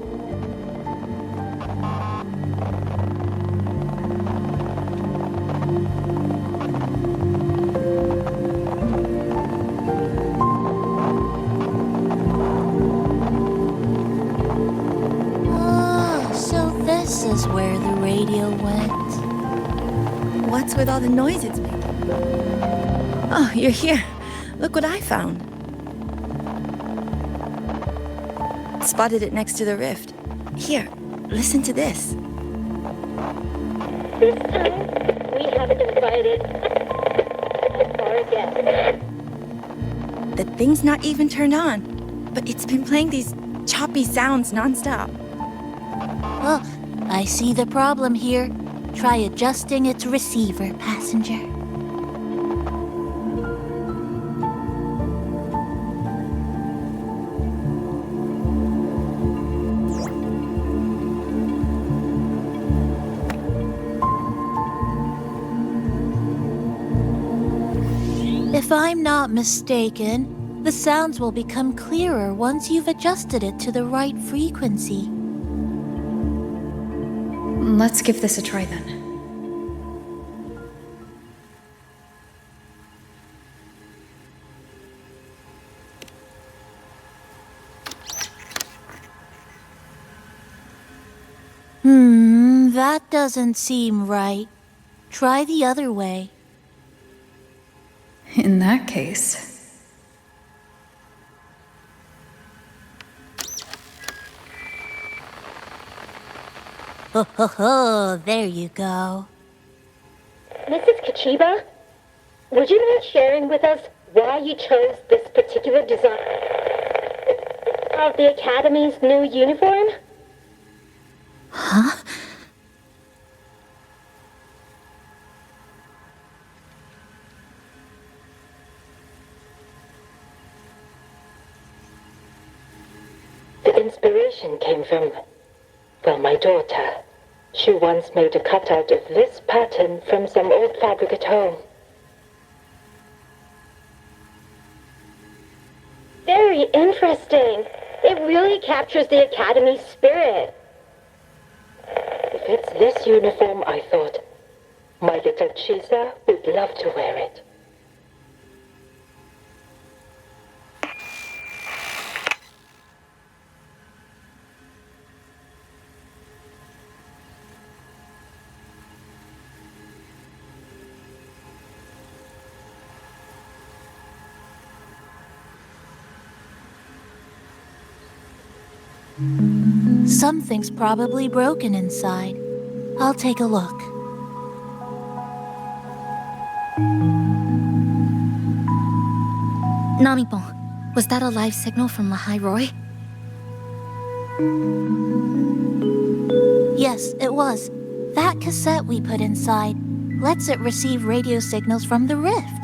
This is where the radio went. What's with all the noise it's making? Oh, you're here. Look what I found. Spotted it next to the rift. Here, listen to this. This time, we haven't invited our guests. The thing's not even turned on, but it's been playing these choppy sounds nonstop. Oh, I see the problem here. Try adjusting its receiver, passenger. If I'm not mistaken, the sounds will become clearer once you've adjusted it to the right frequency. Let's give this a try then. That doesn't seem right. Try the other way. In that case... Oh, there you go. Mrs. Kuchiba, would you mind sharing with us why you chose this particular design of the Academy's new uniform? Huh? The inspiration came from, well, my daughter. She once made a cutout of this pattern from some old fabric at home. Very interesting. It really captures the Academy's spirit. If it's this uniform, I thought, my little Chisa would love to wear it. Something's probably broken inside. I'll take a look. Namipon, was that a live signal from Lahai Roy? Yes, it was. That cassette we put inside lets it receive radio signals from the rift.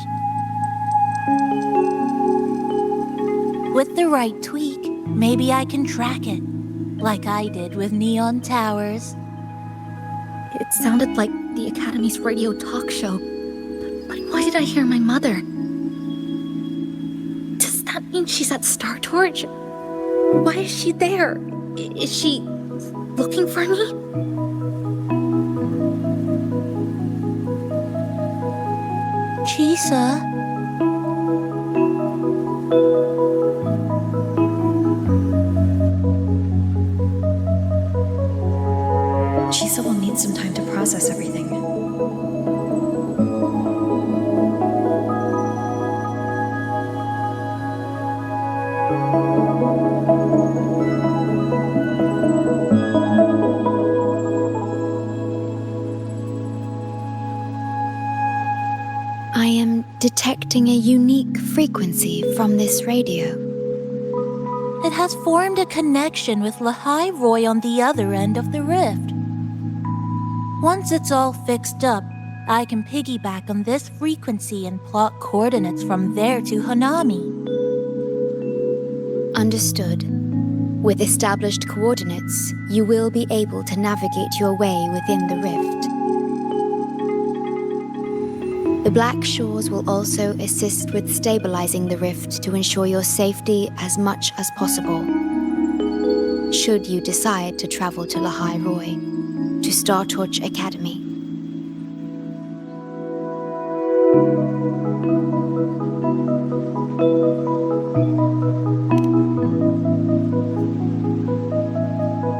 With the right tweak, maybe I can track it, like I did with Neon Towers. It sounded like the Academy's radio talk show. But why did I hear my mother? Does that mean she's at Star Torch? Why is she there? Is she looking for me? Chisa? Chisa will need some time to process everything. I am detecting a unique frequency from this radio. It has formed a connection with Lahai Roy on the other end of the rift. Once it's all fixed up, I can piggyback on this frequency and plot coordinates from there to Hanami. Understood. With established coordinates, you will be able to navigate your way within the rift. The Black Shores will also assist with stabilizing the rift to ensure your safety as much as possible. Should you decide to travel to Lahai Roy, to Star Torch Academy.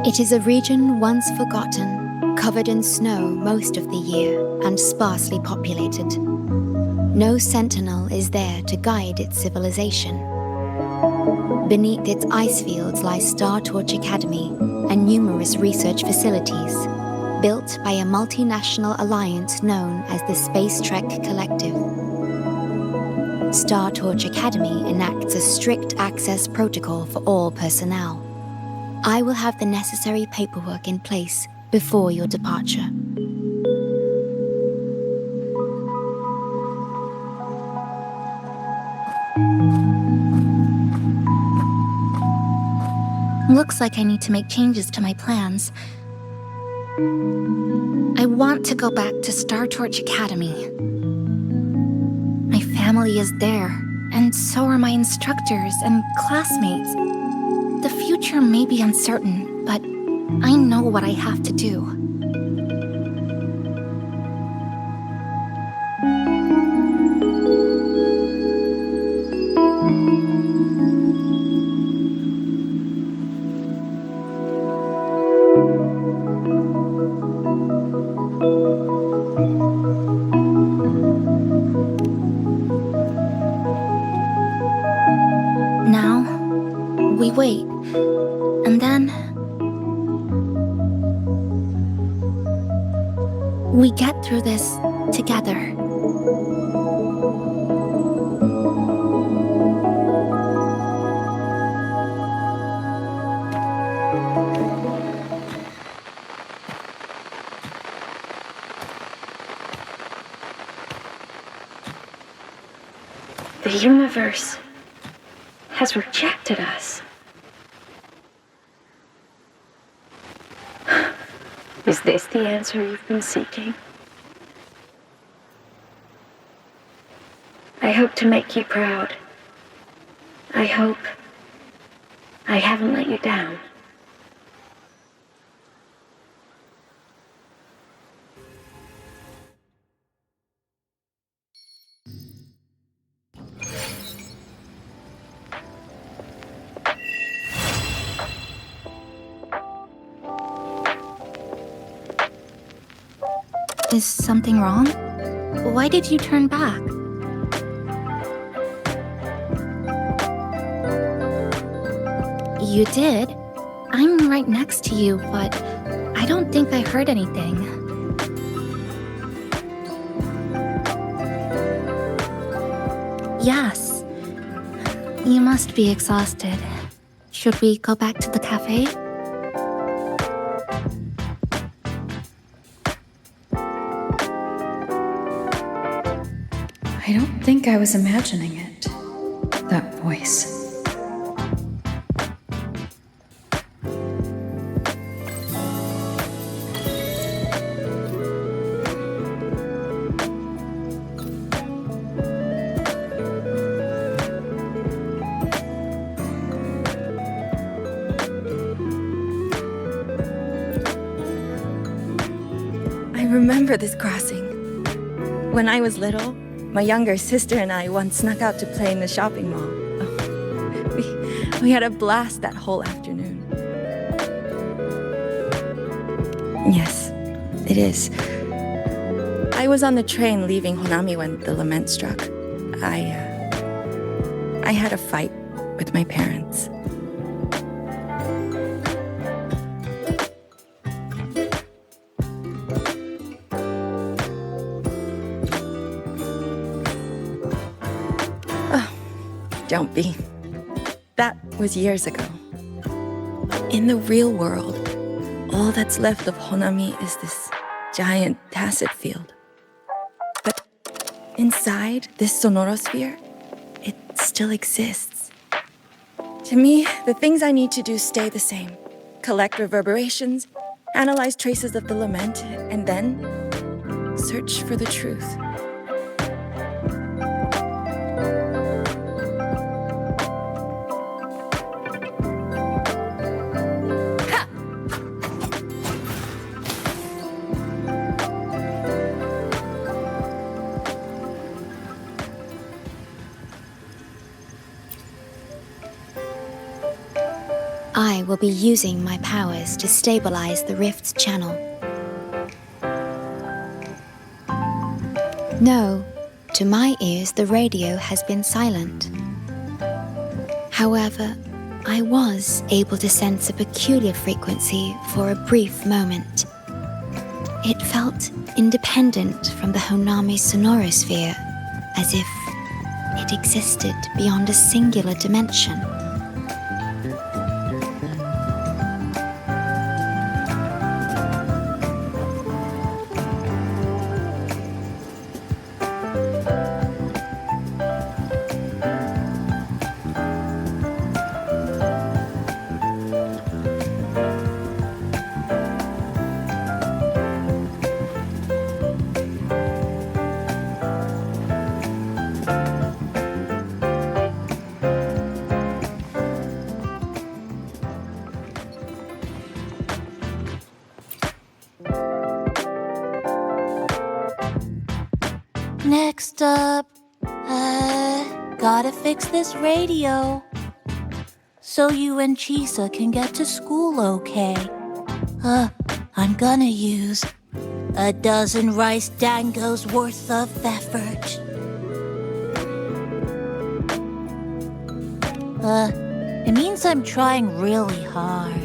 It is a region once forgotten, covered in snow most of the year and sparsely populated. No sentinel is there to guide its civilization. Beneath its ice fields lies Star Torch Academy and numerous research facilities, built by a multinational alliance known as the Space Trek Collective. Star Torch Academy enacts a strict access protocol for all personnel. I will have the necessary paperwork in place before your departure. Looks like I need to make changes to my plans. I want to go back to Star Torch Academy. My family is there, and so are my instructors and classmates. The future may be uncertain, but I know what I have to do. Now, we wait, and then we get through this together. The universe has rejected us. Is this the answer you've been seeking? I hope to make you proud. I hope I haven't let you down. Is something wrong? Why did you turn back? You did? I'm sitting right next to you, but I don't think I heard anything. Yes. You must be exhausted. Should we go back to the cafe? I don't think I was imagining it. That voice. I remember this crossing. When I was little, my younger sister and I once snuck out to play in the shopping mall. Oh, we had a blast that whole afternoon. Yes, it is. I was on the train leaving Honami when the lament struck. I had a fight with my parents. Don't be. That was years ago. In the real world, all that's left of Honami is this giant tacit field. But inside this sonorosphere, it still exists. To me, the things I need to do stay the same. Collect reverberations, analyze traces of the lament, and then search for the truth. I will be using my powers to stabilize the rift's channel. No, to my ears the radio has been silent. However, I was able to sense a peculiar frequency for a brief moment. It felt independent from the Honami sonorosphere, as if it existed beyond a singular dimension. Next up, gotta fix this radio. So you and Chisa can get to school okay. I'm gonna use a dozen rice dangos worth of effort. It means I'm trying really hard.